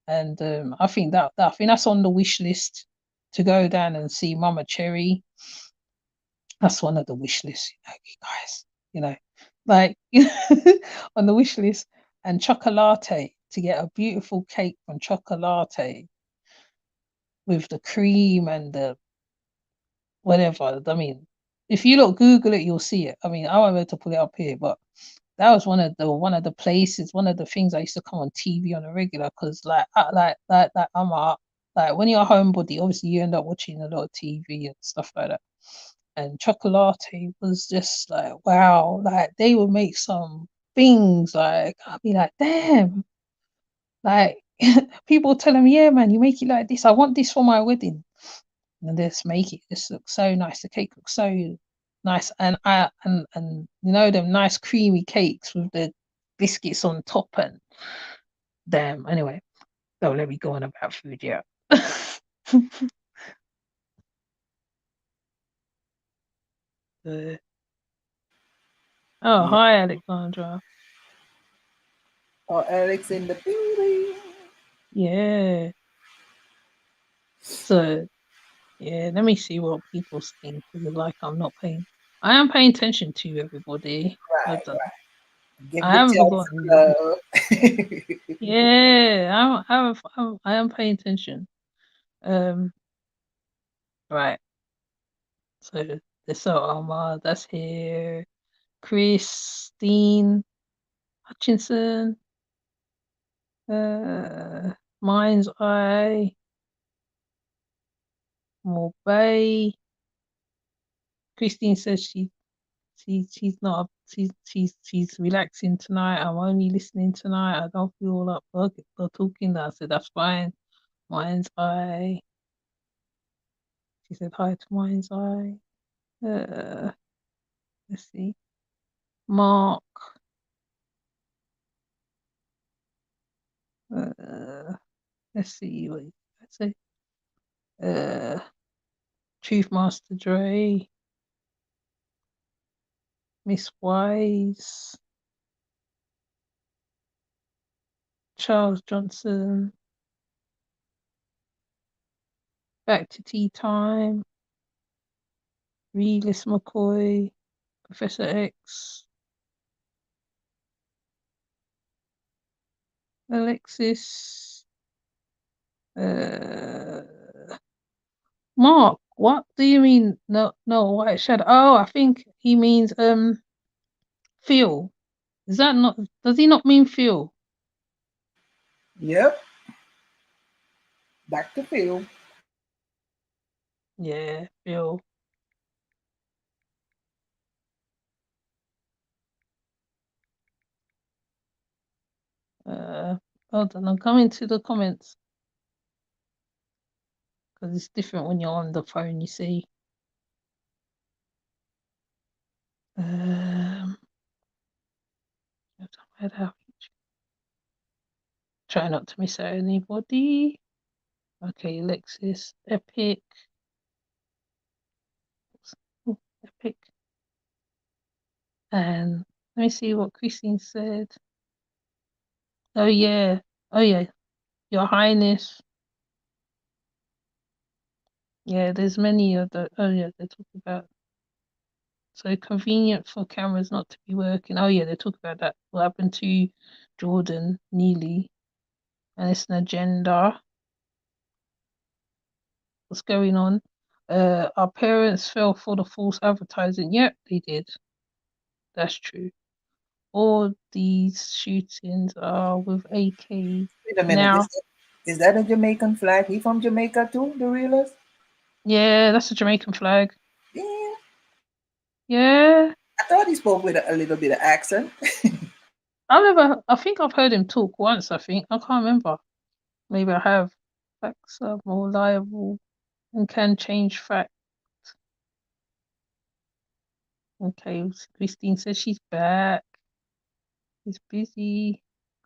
and I think that's on the wish list to go down and see Mama Cherry. That's one of the wish lists, you guys. Like on the wish list, and chocolate, to get a beautiful cake from chocolate with the cream and the whatever. I mean, if you look Google it, you'll see it. I mean, I won't be able to pull it up here, but that was one of the places, one of the things I used to come on TV on a regular, because like I'm like when you're a homebody, obviously you end up watching a lot of TV and stuff like that. And Chocolate was just like, wow, like they would make some things like I'd be like, damn, like people telling me, yeah, man, you make it like this. I want this for my wedding. And just make it. This looks so nice. The cake looks so nice, and them nice creamy cakes with the biscuits on top, and damn. Anyway, don't let me go on about food yet. Oh, yeah. hi, Alexandra. Oh, Alex in the building. Yeah. So yeah, let me see what people think. Like I am paying attention to you, everybody. Right, right. Give I the haven't chance forgotten. love. Yeah, I am paying attention. Um, right. So Omar, that's here. Christine Hutchinson. Mind's Eye. Morbay. Christine says she's not she's relaxing tonight. I'm only listening tonight. I don't feel up for talking. I said that's fine. Mind's Eye. She said hi to Mind's Eye. Let's see. Mark. Let's see what I say. Chief Master Dre. Miss Wise. Charles Johnson. Back to Tea Time. Realist McCoy. Professor X. Alexis. Mark, what do you mean? No, White Shadow. Oh, I think he means Phil. Is that not? Does he not mean Phil? Yep. Back to Phil. Yeah, Phil. Hold on, I'm coming to the comments because it's different when you're on the phone. You see. Try not to miss out anybody. Okay, Alexis, Epic. Ooh, Epic. And let me see what Christine said. Oh yeah. Oh yeah. Your Highness. Yeah, there's many of the they're talking about so convenient for cameras not to be working. Oh yeah, they're talking about that. What happened to Jordan Neely? And it's an agenda. What's going on? Our parents fell for the false advertising. Yep, they did. That's true. All these shootings are with AK Wait a minute. now. Is that a Jamaican flag? He from Jamaica too, the realist? Yeah, that's a Jamaican flag. Yeah. Yeah. I thought he spoke with a little bit of accent. I think I've heard him talk once, I think. I can't remember. Maybe I have. Facts are more liable and can change fact. Okay, Christine says she's back. He's busy.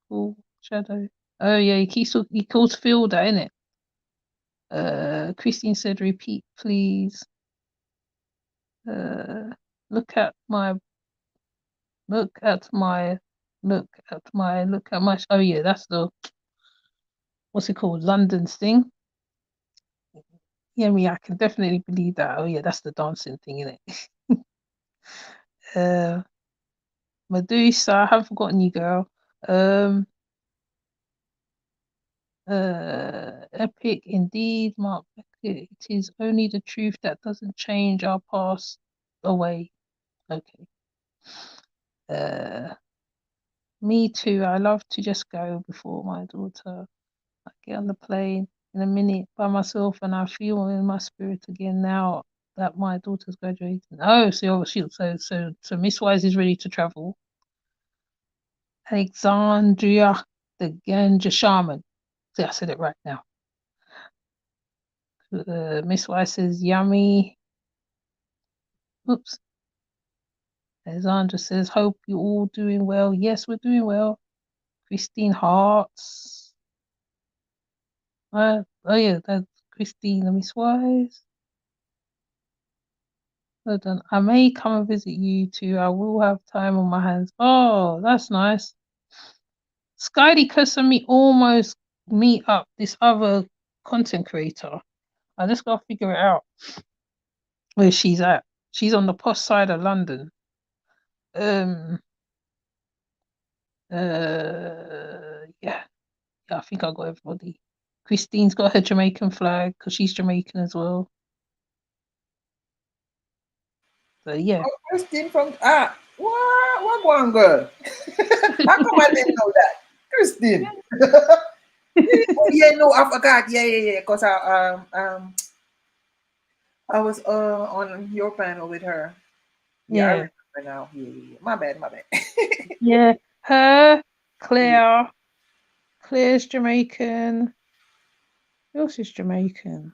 Cool. Shadow. Oh yeah, he calls Phil that, innit? Christine said repeat, please. Uh look at my look at my oh yeah, that's the what's it called? London's thing. Yeah, I can definitely believe that. Oh yeah, that's the dancing thing, isn't it? Medusa, I haven't forgotten you, girl. Um, Epic indeed, Mark Beckett. It is only the truth that doesn't change our past away. Okay. Uh, Me too. I love to just go before my daughter. I get on the plane in a minute by myself, and I feel in my spirit again now that my daughter's graduating. Oh, so Miss Wise is ready to travel. Alexandria the Ganja Shaman. See, I said it right now. Miss Wise says yummy. Oops. Alexandra says, hope you're all doing well. Yes, we're doing well. Christine Hearts. Oh yeah, that's Christine and Miss Wise. Well done. I may come and visit you too. I will have time on my hands. Oh, that's nice. Skydy and me almost meet up this other content creator. I just gotta figure it out where she's at. She's on the posh side of London. Um yeah. Yeah, I think I got everybody. Christine's got her Jamaican flag because she's Jamaican as well. So yeah. Oh, Christine from what one girl? How come I didn't know that? Christine. Oh yeah, no, I forgot. Yeah. Cause I was on your panel with her. Yeah, I Yeah. remember now. Yeah. My bad. Yeah. Her, Yeah. Claire's Jamaican. Who else is Jamaican?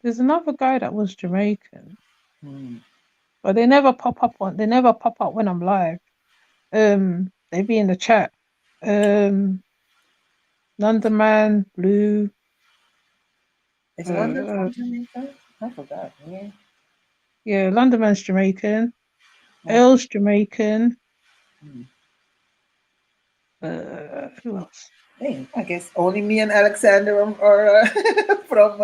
There's another guy that was Jamaican, but they never pop up when I'm live. They be in the chat. London Man, Blue. Is London from Jamaica? I forgot. Yeah, London Man's Jamaican. Okay. Earl's Jamaican. Hmm. Who else? Hey, I guess only me and Alexander are from.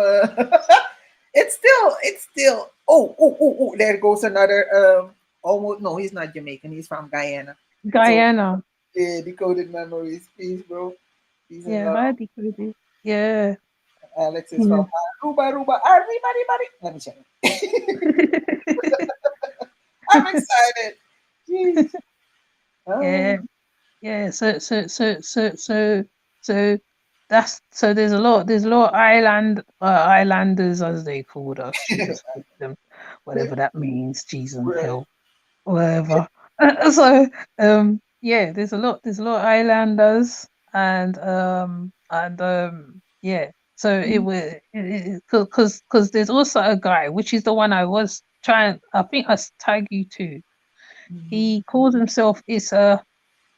It's still. Oh! There goes another. Almost no, he's not Jamaican. He's from Guyana. So Guyana. yeah, decoded memories. Peace, bro. Peace and Yeah, love. hi Decoded. Yeah. Alex is from Mm. Aruba. Everybody. Let me check. I'm excited. Jeez. Yeah. Yeah. So that's so there's a lot of islanders as they called us. Jesus forgive them, whatever that means. Jesus and Right. hell, whatever. So yeah, there's a lot of islanders and yeah. So it was because there's also a guy which is the one I was trying. I think I tag you to. Mhm. He calls himself it's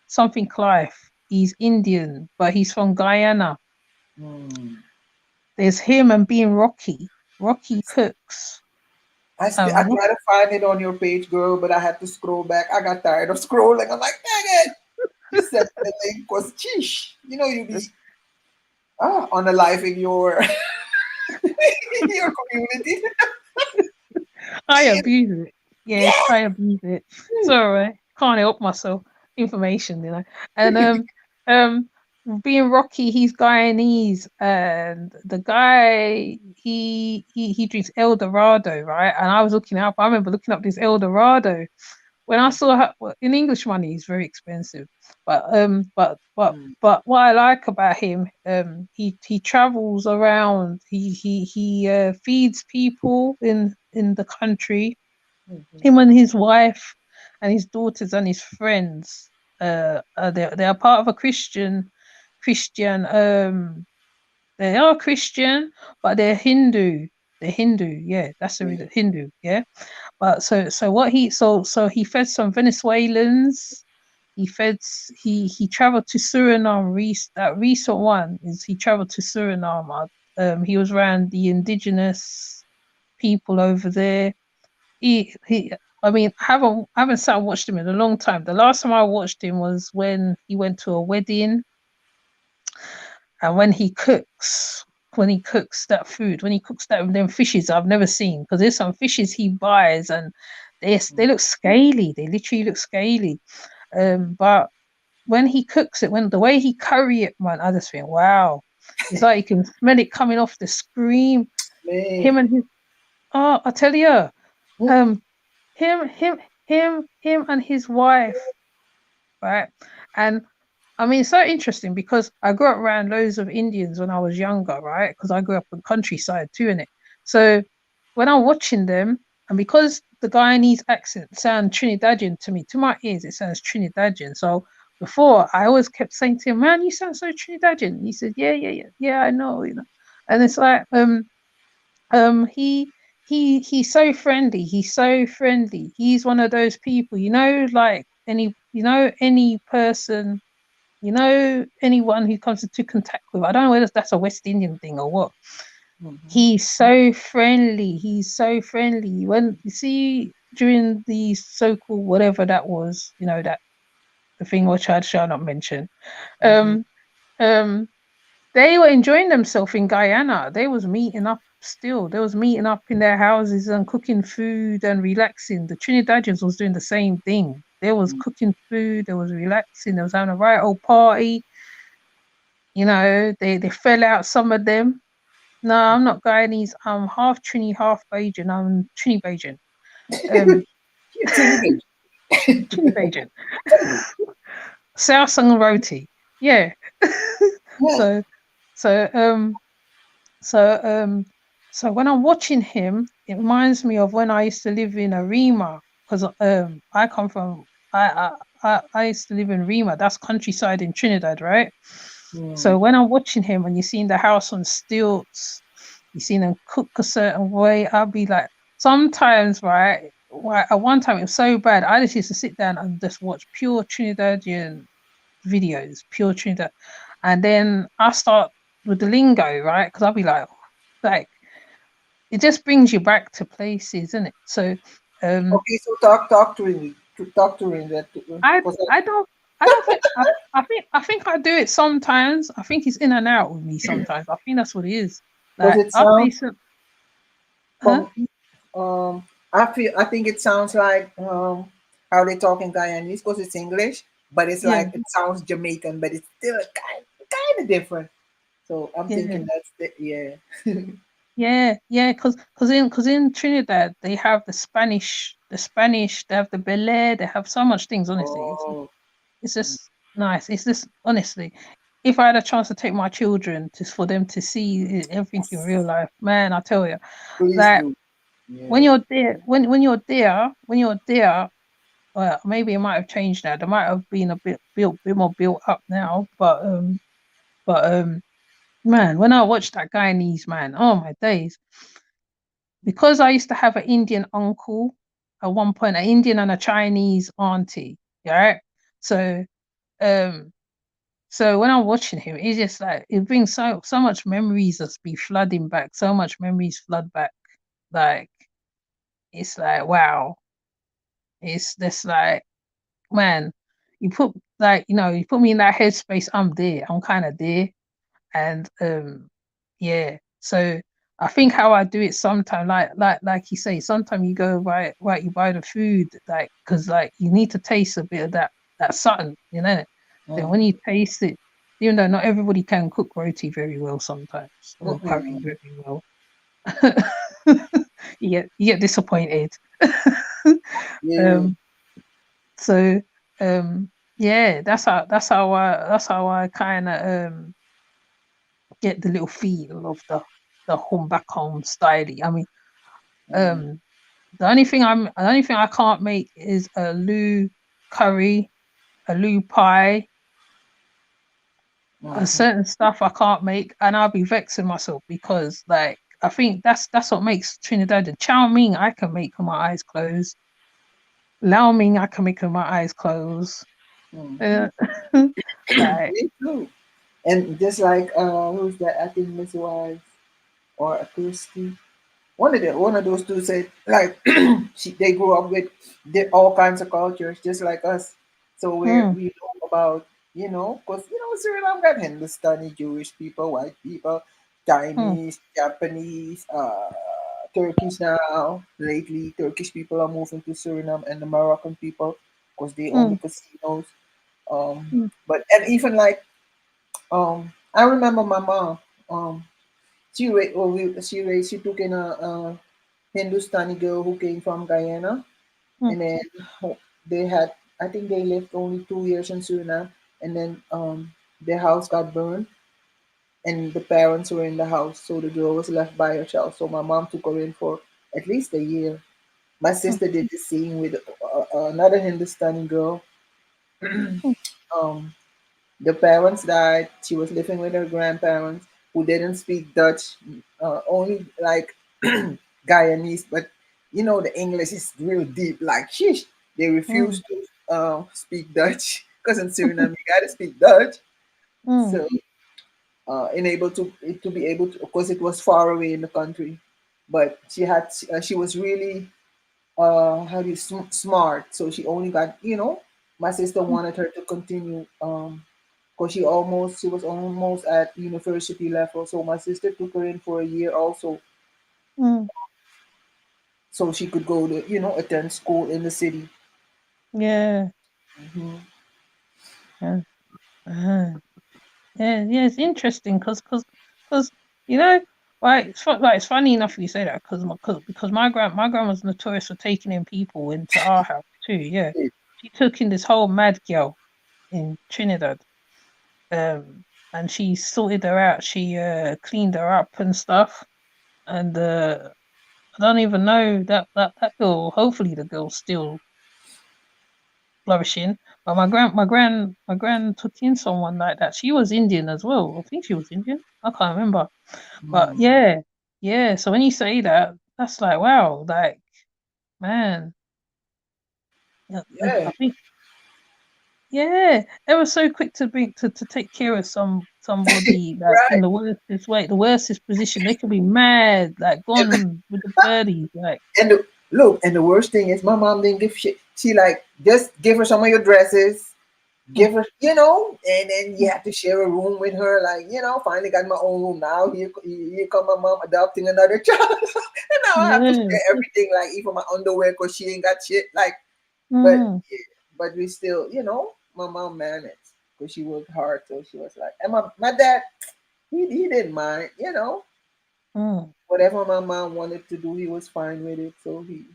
something Clive. He's Indian, but he's from Guyana. Mm. There's him and being Rocky. Rocky cooks. I Ro- tried to find it on your page, girl, but I had to scroll back. I got tired of scrolling. I'm like, dang it. You sent me the link because, sheesh, you be on the life in your in your community. I abuse it. Yes, I abuse it. It's all right. Can't help myself. Information, And um, being Rocky, he's Guyanese, and the guy he drinks El Dorado, right? And I was looking up. I remember looking up this El Dorado when I saw well, in English money, it's very expensive. Mm. But what I like about him, he travels around. He feeds people in the country. Mhm. Him and his wife, and his daughters and his friends. They are part of a Christian. They are Christian, but they're Hindu. They're Hindu. Yeah, that's the reason. Hindu. Yeah. But so he fed some Venezuelans. He traveled to Suriname. That recent one is he traveled to Suriname. He was around the indigenous people over there. He I mean, I haven't sat and watched him in a long time. The last time I watched him was when he went to a wedding and when he cooks that food, when he cooks them fishes I've never seen because there's some fishes he buys and they look scaly. They literally look scaly. But when he cooks it, when the way he curry it, man, I just think, wow, it's like you can smell it coming off the screen. Man. Him and his I tell you, Mm. um, him, him, him and his wife, right? And I mean, it's so interesting because I grew up around loads of Indians when I was younger, right? Because I grew up in countryside too, innit? So when I'm watching them, and because the Guyanese accent sounds Trinidadian to me, to my ears, it sounds Trinidadian. So before, I always kept saying to him, "Man, you sound so Trinidadian." And he said, "Yeah, yeah, yeah, yeah, I know." And it's like, he he's so friendly. He's so friendly. He's one of those people, like any person, anyone who comes into contact with. I don't know whether that's a West Indian thing or what. Mhm. He's so friendly. He's so friendly. When you see during the so-called whatever that was, that the thing which I shall not mention. Mhm. Um, um, they were enjoying themselves in Guyana. They was meeting up still. They was meeting up in their houses and cooking food and relaxing. The Trinidadians was doing the same thing. They was cooking food, they was relaxing, they was having a right old party. They fell out, some of them. No, I'm not Guyanese. I'm half Trini, half Bajan. I'm Trini Bajan. Um, You're Trinidad. Trini Bajan. South Sung Roti. Yeah. Yeah. so so So so when I'm watching him, it reminds me of when I used to live in Arima because I come from I used to live in Rima. That's countryside in Trinidad, right? Mm. So when I'm watching him and you seen the house on stilts, you seen them cook a certain way, I'll be like, sometimes, right? At one time it was so bad, I just used to sit down and just watch pure Trinidadian videos, pure Trinidad, and then I start with the lingo, right? Because I'll be like it just brings you back to places, isn't it? So um Okay, so talk to him. Talk to him that I because I don't I don't think I think I do it sometimes. I think it's in and out with me sometimes. I think that's what it is. Like it I'll say sounds some huh? from I think it sounds like how they talk in Guyanese because it's English, but it's Yeah, like it sounds Jamaican, but it's still kind of different. So I'm yeah. thinking that's the yeah. Yeah, because in Trinidad they have the Spanish, they have the Bel Air, they have so much things. Honestly, Oh. it's just nice. It's just honestly. if I had a chance to take my children, just for them to see everything in real life, man, I tell you, Please like do. when Yeah. you're there, when you're there, well, maybe it might have changed now. They might have been a bit more built up now, but man, when I watched that Guyanese man, oh my days, because I used to have an Indian uncle at one point, an Indian and a Chinese auntie, yeah. So, um, so when I'm watching him, it's just like it brings so much memories that's be flooding back, so much memories flood back, like it's like wow, it's just like man, you put me in that headspace, I'm there, I'm kind of there, and yeah, so I think how I do it sometimes, like you say, sometimes you go right, you buy the food, like because like you need to taste a bit of that something, then when Mm-hmm. you taste it, even though not everybody can cook roti very well sometimes, or curry Mm-mm. very well, you get disappointed. Yeah. um so yeah, that's how I kind of get the little feel of the home back home style. I mean, Mm-hmm. um, the only thing I can't make is a loo curry, a loo pie, a Mm-hmm. certain stuff I can't make, and I'll be vexing myself because like I think that's what makes Trinidad the chow mein I can make with my eyes closed, lau mein I can make with my eyes closed. Mm-hmm. Uh, like, Me too. And just like who's that? I think Miss Wise or Christy. One of those two said like they grew up with all kinds of cultures just like us. So mm, we know about because Suriname got Hindustani, Jewish people, white people, mm, Chinese, Japanese, Turkish now. Lately, Turkish people are moving to Suriname and the Moroccan people because they own the mm, casinos. mm, But and even like I remember my mom. She took in a Hindustani girl who came from Guyana, mm, and then they had I think they lived only 2 years in Suriname, and then their house got burned, and the parents were in the house, so the girl was left by herself. So my mom took her in for at least a year. My mm, sister did the same with another Hindustani girl. mm, Um, the parents died. She was living with her grandparents who didn't speak Dutch, only like Guyanese, but the English is real deep. Like, sheesh, they mm, refused to speak Dutch because in Suriname you gotta speak Dutch. mm, So, unable to be able to, because it was far away in the country, but she was really how do you smart. So she only got my sister mm, wanted her to continue because she was almost at university level. So my sister took her in for a year also, mm. so she could go to attend school in the city. Yeah. Hmm. Yeah. Uh-huh. Yeah, it's interesting because you know, it's funny enough you say that because my grandma was notorious for taking in people into our house too. Yeah, she took in this whole mad girl in Trinidad, and she sorted her out. She cleaned her up and stuff, and I don't even know that girl. Hopefully, the girl's still flourishing. But my grand took in someone like that. She was Indian as well. I think she was Indian. I can't remember. But Mm. yeah, yeah. So when you say that, that's like wow, like man, yeah, Yeah, I think yeah, they were so quick to bring to take care of somebody like in right. the worstest position. They could be mad, like gone with the birdies, like Look, and the worst thing is my mom didn't give shit. She like just give her some of your dresses, mm, give her, and then you mm, have to share a room with her. Like, finally got my own room now. Here come my mom adopting another child, and now I have to yeah, share everything, like even my underwear, cause she ain't got shit. Like, but mm, yeah, but we still, my mom managed because she worked hard. So she was like, and my dad, he didn't mind, mm, whatever my mom wanted to do, he was fine with it. So he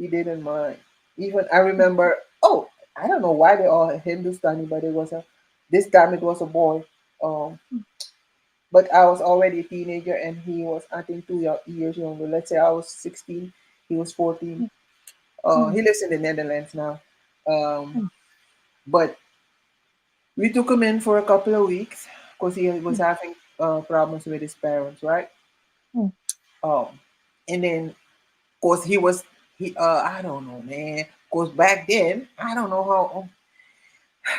didn't mind. Even I remember, oh, I don't know why they all Hindustani, but it was a This time it was a boy. Um, but I was already a teenager, and he was, I think, 2 years younger. Let's say I was 16, he was 14. Mm, He lives in the Netherlands now. Um, mm, but we took him in for a couple of weeks because he was mm, having problems with his parents, right? mm, Um, and then, of course, I don't know, man. Because back then, I don't know how,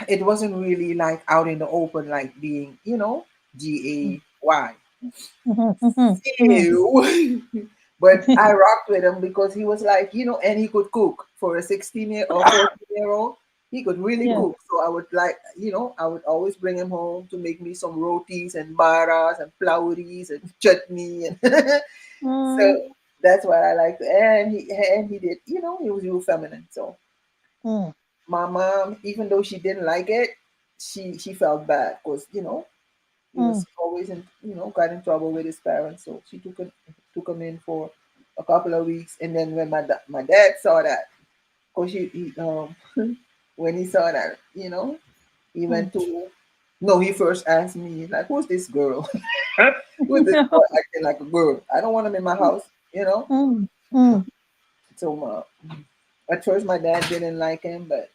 it wasn't really like out in the open, like being, mm, GAY. mhm, mhm, mhm. Ew. But I rocked with him because he was like, and he could cook for a 16-year or 14-year-old. He could really Yeah. cook. So I would like, I would always bring him home to make me some rotis and baras and flauris and chutney. And Mm, so that's what I liked. And he did, he was real feminine. So mm, my mom, even though she didn't like it, she felt bad because, he mm, was always got in trouble with his parents. So she took him in for a couple of weeks, and then when my dad saw that, cause when he saw that, he mm. went to no, he first asked me like, "Who's this girl? Who's this boy acting like a girl? I don't want him in my house." Mm, mm, So at first my dad didn't like him, but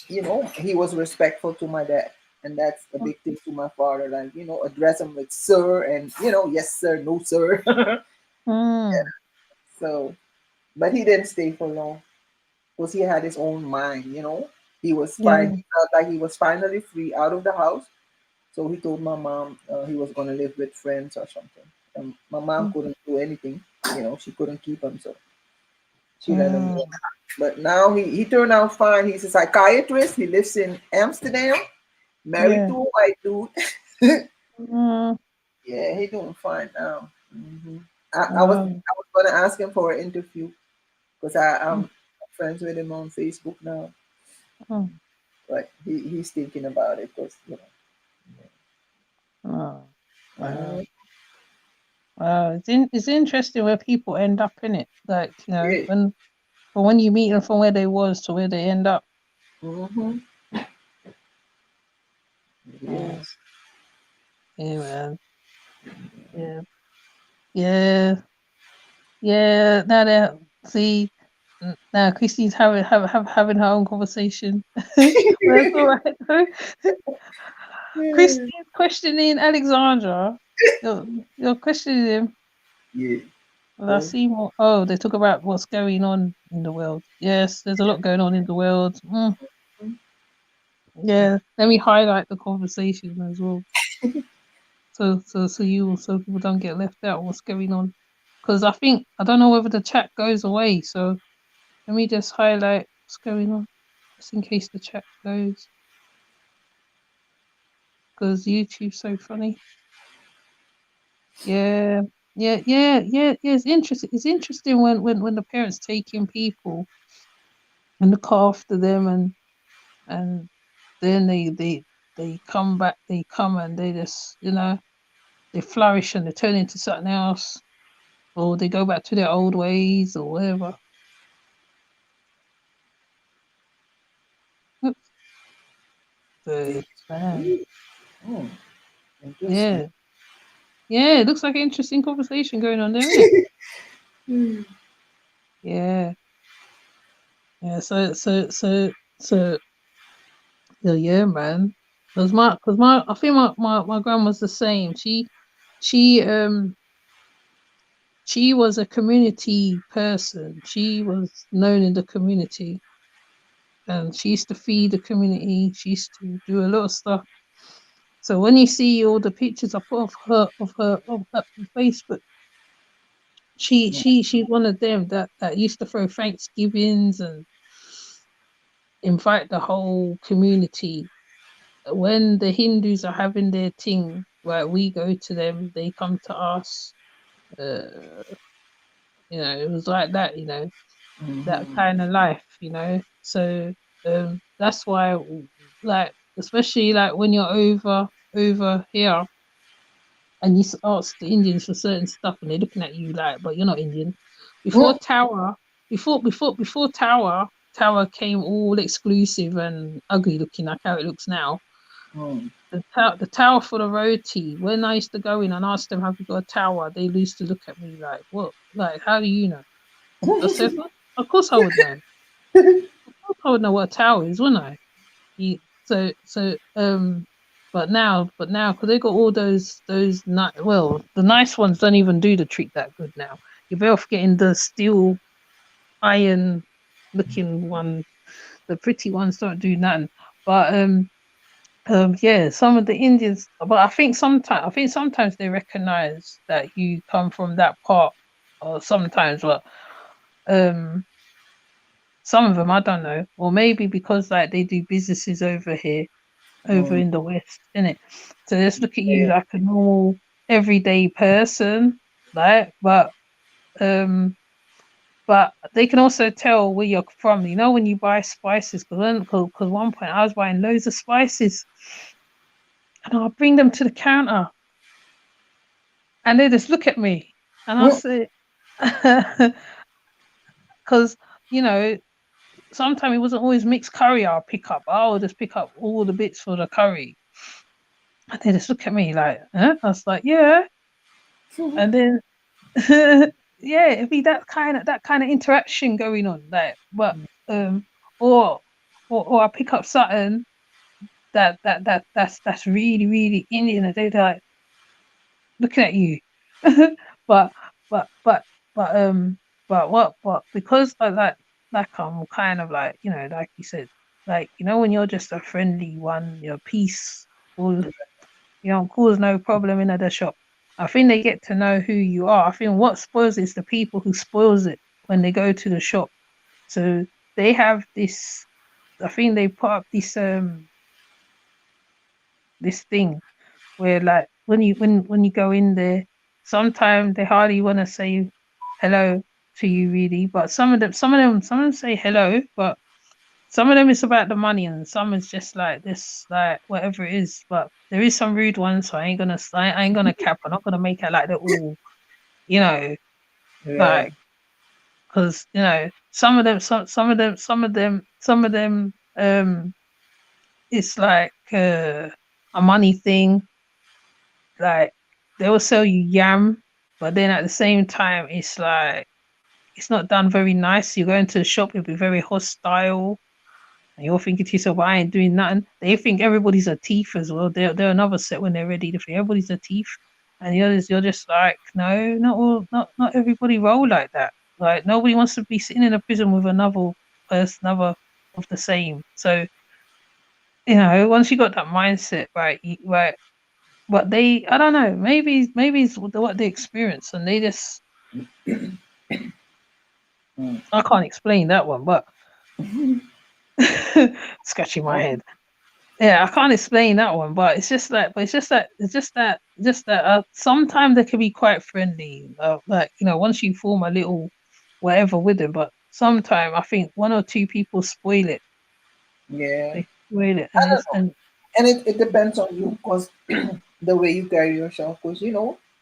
he was respectful to my dad. And that's a big thing to my father. Like, address him with sir and, yes, sir, no, sir. mm. So, but he didn't stay for long because he had his own mind. He was fine. Yeah. He felt like he was finally free out of the house. So he told my mom he was going to live with friends or something. And my mom Mm, couldn't do anything. She couldn't keep him. So she let him go. mm, But now he turned out fine. He's a psychiatrist. He lives in Amsterdam, married yeah. to a white dude. Mm, Yeah, he doing fine now. I was mm, I was gonna ask him for an interview because mm, I'm friends with him on Facebook now, mm, but he's thinking about it because mm. Wow. uh, Wow. It's interesting where people end up in it. Like, yeah, when you meet them from where they was to where they end up. mm-hmm, Mm. yes, Yeah, man. Yeah. Yeah. Yeah. Now that see now Christine's having her own conversation. Well, that's all right though. yeah, Christine's questioning Alexandra. You're questioning him. yeah. Well, I So, see more. Oh, they talk about what's going on in the world. Yes, there's a lot going on in the world. Yeah, let me highlight the conversation as well, so people don't get left out. What's going on? Because I don't know whether the chat goes away. So let me just highlight what's going on, just in case the chat goes. Because YouTube's so funny. Yeah, yeah. It's interesting. It's interesting when the parents take in people and look after them, and then they come back. They come and they just they flourish and they turn into something else, or they go back to their old ways or whatever. Oops. yeah, So, man, mm, interesting. yeah, yeah. It looks like an interesting conversation going on there, isn't it? Mm. Yeah, yeah. So yeah, man. I think my grandma's the same. She um she was a community person. She was known in the community, and she used to feed the community. She used to do a lot of stuff. So when you see all the pictures I put of her on Facebook, she's one of them that used to throw Thanksgivings and invite the whole community. When the Hindus are having their thing, right, we go to them, they come to us. Uh, it was like that, that Mm-hmm. kind of life. So that's why, like, especially like when you're over here and you ask the Indians for certain stuff and they're looking at you like, but you're not Indian. Before Mm. Tower, before Tower came all exclusive and ugly looking like how it looks now. Mm. The tower for the roti. When I used to go in and ask them, "Have you got a tower?" They used to look at me like, "What? Like, how do you know?" I said, "Well, of course I would know. Of course I would know what a tower is, wouldn't I?" So, but now, because they got all well, the nice ones don't even do the trick that good now. You're better off getting the steel iron looking one. The pretty ones don't do nothing. But yeah, some of the Indians, but I think sometimes they recognize that you come from that part, or sometimes, but um, some of them I don't know, or maybe because like they do businesses over here, over Mm. in the West, innit? So they just look at you Yeah. like a normal everyday person, right? Um, but they can also tell where you're from. You know, when you buy spices, because one point I was buying loads of spices, and I'll bring them to the counter, and they just look at me, and I'll Mm. say, because you know, sometimes it wasn't always mixed curry. I'll pick up. I'll just pick up all the bits for the curry, and they just look at me like, huh? I was like, yeah, and then yeah, it'd be that kind of interaction going on, like, but um, or or I pick up something that's really really Indian, and they're like looking at you, but but but but but because I like I'm kind of like, you know, like you said, like, you know, when you're just a friendly one, you're peaceful, you don't cause no problem in the shop. I think they get to know who you are. I think what spoils it is the people who spoils it when they go to the shop. So they have this. I think they put up this thing where, like, when you go in there, sometimes they hardly want to say hello to you really, but some of them say hello, but some of them it's about the money, and some is just like this, like whatever it is. But there is some rude ones, so I ain't gonna cap. I'm not gonna make it like they're all, you know, Yeah. like, because you know some of them it's like a money thing. Like, they will sell you yam, but then at the same time it's like it's not done very nice. You go into the shop, it'll be very hostile. And you're thinking to yourself, I ain't doing nothing. They think everybody's a thief as well. They're another set when they're ready to think everybody's a thief. And you're just like, no, not everybody roll like that. Like, nobody wants to be sitting in a prison with another person, another of the same. So, you know, once you got that mindset, right, right. But they, I don't know, maybe it's what they experience, and they just, Mm. I can't explain that one, but scratching my head. Yeah, I can't explain that one, but it's just that sometimes they can be quite friendly. Like, you know, once you form a little whatever with them, but sometimes I think one or two people spoil it. Yeah. They spoil it, I and don't it's know. and And it depends on you, because the way you carry yourself, because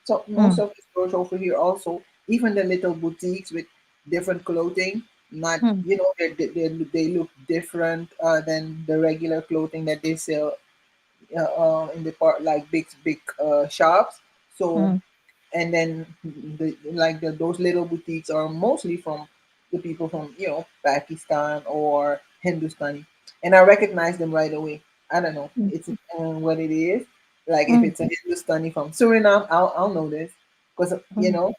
so most mm, of the stores over here also, even the little boutiques with different clothing, not, mm, they look different than the regular clothing that they sell in the part, like big shops. So, mm, and then those little boutiques are mostly from the people from Pakistan or Hindustani, and I recognize them right away. I don't know, mm, it's what it is. Like if mm, it's a Hindustani from Suriname, I'll know this, because mm,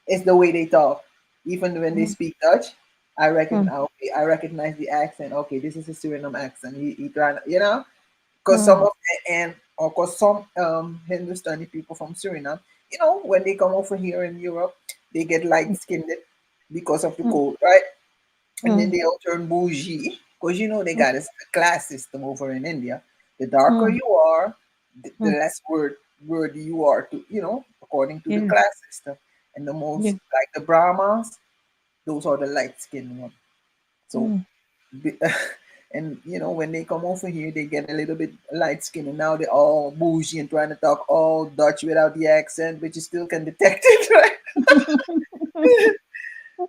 it's the way they talk. Even when they mm, speak Dutch, mm, okay, I recognize the accent. Okay, this is a Suriname accent. He trying, because mm, of course some Hindustani people from Suriname, when they come over here in Europe, they get light skinned because of the mm, cold, right? And then mm, they all turn bougie, because they mm, got a class system over in India. The darker mm, you are, the mm, less worthy you are, to according to the yeah, class system. And the yeah, most, like the Brahmas, those are the light skinned ones. So, mm, be- and when they come over here, they get a little bit light skin, and now they're all bougie and trying to talk all Dutch without the accent, but you still can detect it, right?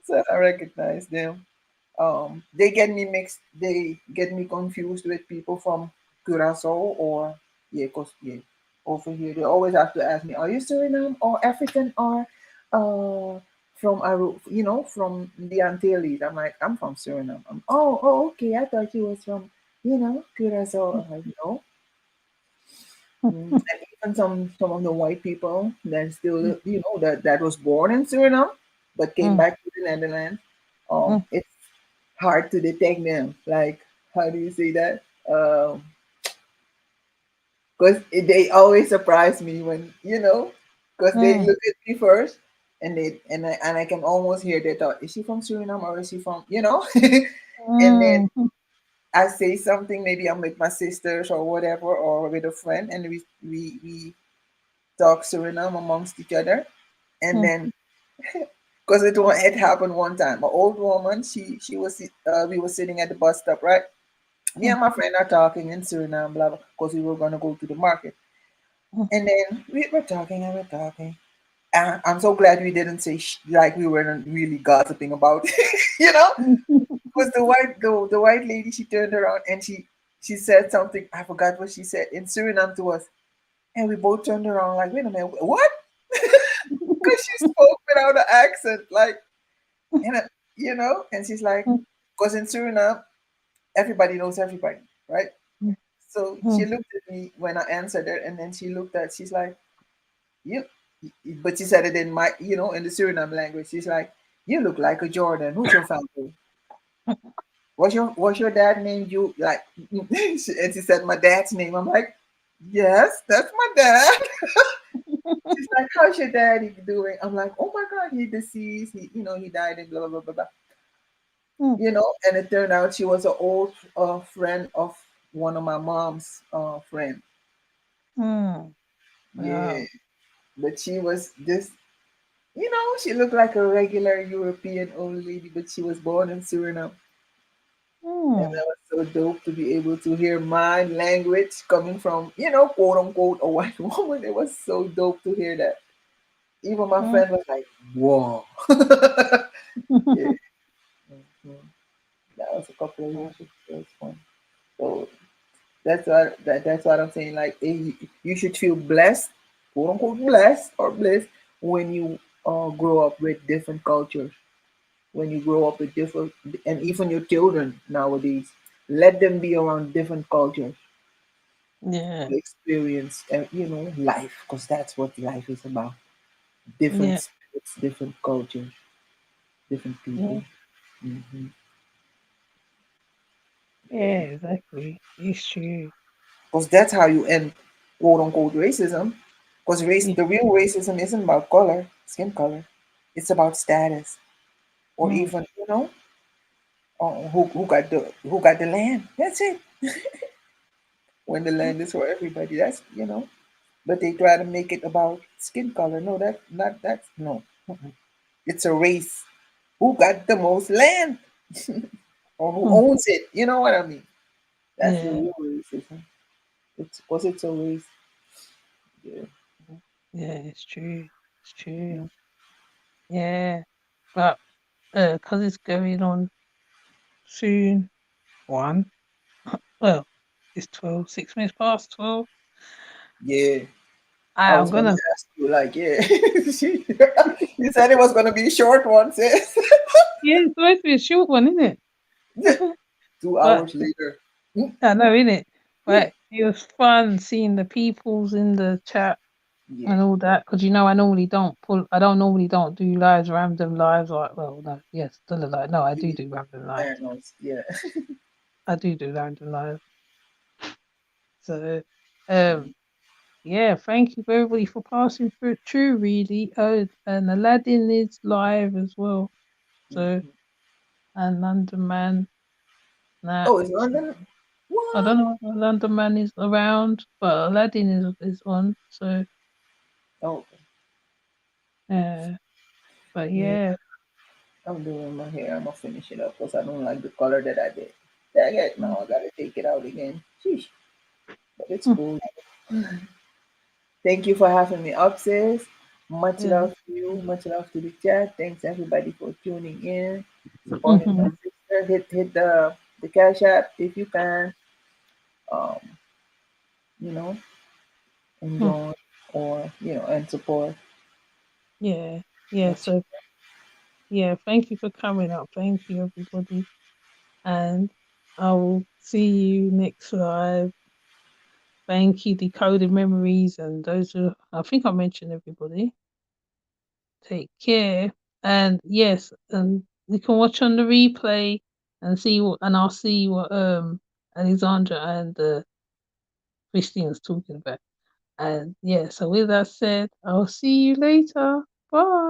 So I recognize them. They get me mixed. They get me confused with people from Curacao or yeah, cause yeah, over here they always have to ask me, "Are you Suriname or African or from from the Antilles?" I'm like, "I'm from Suriname." Okay. I thought you was from Curacao. I'm like, "No." And even some of the white people that still that was born in Suriname but came Mm, back to the Netherlands. mm, It's hard to detect them. Like, how do you say that? Because they always surprise me when because they mm, look at me first, and I can almost hear their thought. Is she from Suriname or is she from And then mm, I say something. Maybe I'm with my sisters or whatever, or with a friend, and we talk Suriname amongst each other, and mm, then because it happened one time. An old woman, she was we were sitting at the bus stop, right? Me mm, and my friend are talking in Suriname, blah blah, because we were gonna go to the market, mm, and then we were talking and we're talking. And I'm so glad we didn't say like we weren't really gossiping about, you know, mm, because the white lady, she turned around and she said something. I forgot what she said in Suriname to us, and we both turned around like, wait a minute, what? Because she spoke without an accent, like, and and she's like, because in Suriname, everybody knows everybody, right? So she mm, looked at me when I answered her, and then she's like, you, but she said it in in the Suriname language. She's like, you look like a Jordan. Who's your family? What's your dad name? You like, and she said my dad's name. I'm like, yes, that's my dad. She's like, how's your daddy doing? I'm like, oh my God, he deceased. He died in blah blah blah blah. mm, And it turned out she was an old friend of one of my mom's friend. mm. Yeah, Wow. but she was this. She looked like a regular European old lady, but she was born in Suriname. And Mm, that was so dope to be able to hear my language coming from, quote unquote, a white woman. It was so dope to hear that. Even my mm. friend was like, whoa. Yeah. Mhm. That was a couple of years ago. It was fun. So that's what I'm saying. Like, you should feel blessed, quote unquote, blessed or blessed when you grow up with different cultures. When you grow up with different, and even your children nowadays, let them be around different cultures Yeah, to experience, life, because that's what life is about. Different yeah, spirits, different cultures, different people. yeah, yeah, exactly. It's true. Because that's how you end, quote unquote, racism. Because Yeah. the real racism isn't about color, skin color. It's about status, or Mm, even who got the land. That's it. When the mm, land is for everybody, that's. But they try to make it about skin color. No, that not that's no. Mm-mm. It's a race. Who got the most land or who mm. owns it? You know what I mean? That's the Yeah, real racism. It's a race. Yeah. yeah, it's true. It's true. Yeah, but because it's going on soon, one. Well, it's 12, 6 minutes past 12. Yeah. I I'm was gonna gonna. ask you, like, yeah. You said it was gonna be a short one, sis. Yeah, it's supposed to be a short one, isn't it? Two But hours later. Mm. I know, innit? But it was fun seeing the peoples in the chat Yeah. and all that because I don't normally don't do lives, random lives. Like, well, no, yes, still a live. No, I do Yeah. do random lives. Fair enough. Yeah. I do random lives. So, um, yeah, thank you everybody for passing through. True, really. Oh, and Aladdin is live as well. So, and London Man, that. Oh, it's London. I What? don't know if London Man is around, but Aladdin is on. So, Oh, yeah, but yeah. yeah. I'm doing my hair. I'm gonna finish it up because I don't like the color that I did. Dang it! Mm, Now I gotta take it out again. Sheesh. But it's mm, cool. Thank you for having me up, sis. Much yeah. love to you. Much love to the chat. Thanks everybody for tuning in, supporting my Hmm. sister. Hit the cash app if you can. Um, you know, and Mm. join, or and support. Yeah. Yeah. But So yeah, thank you for coming up. Thank you, everybody. And I will see you next live. Thank you, Decoded Memories, and those are, I think I mentioned everybody. Take care. And yes, and you can watch on the replay and see what, and I'll see what Alexandra and Christine's talking about. And yeah, so with that said, I'll see you later. Bye.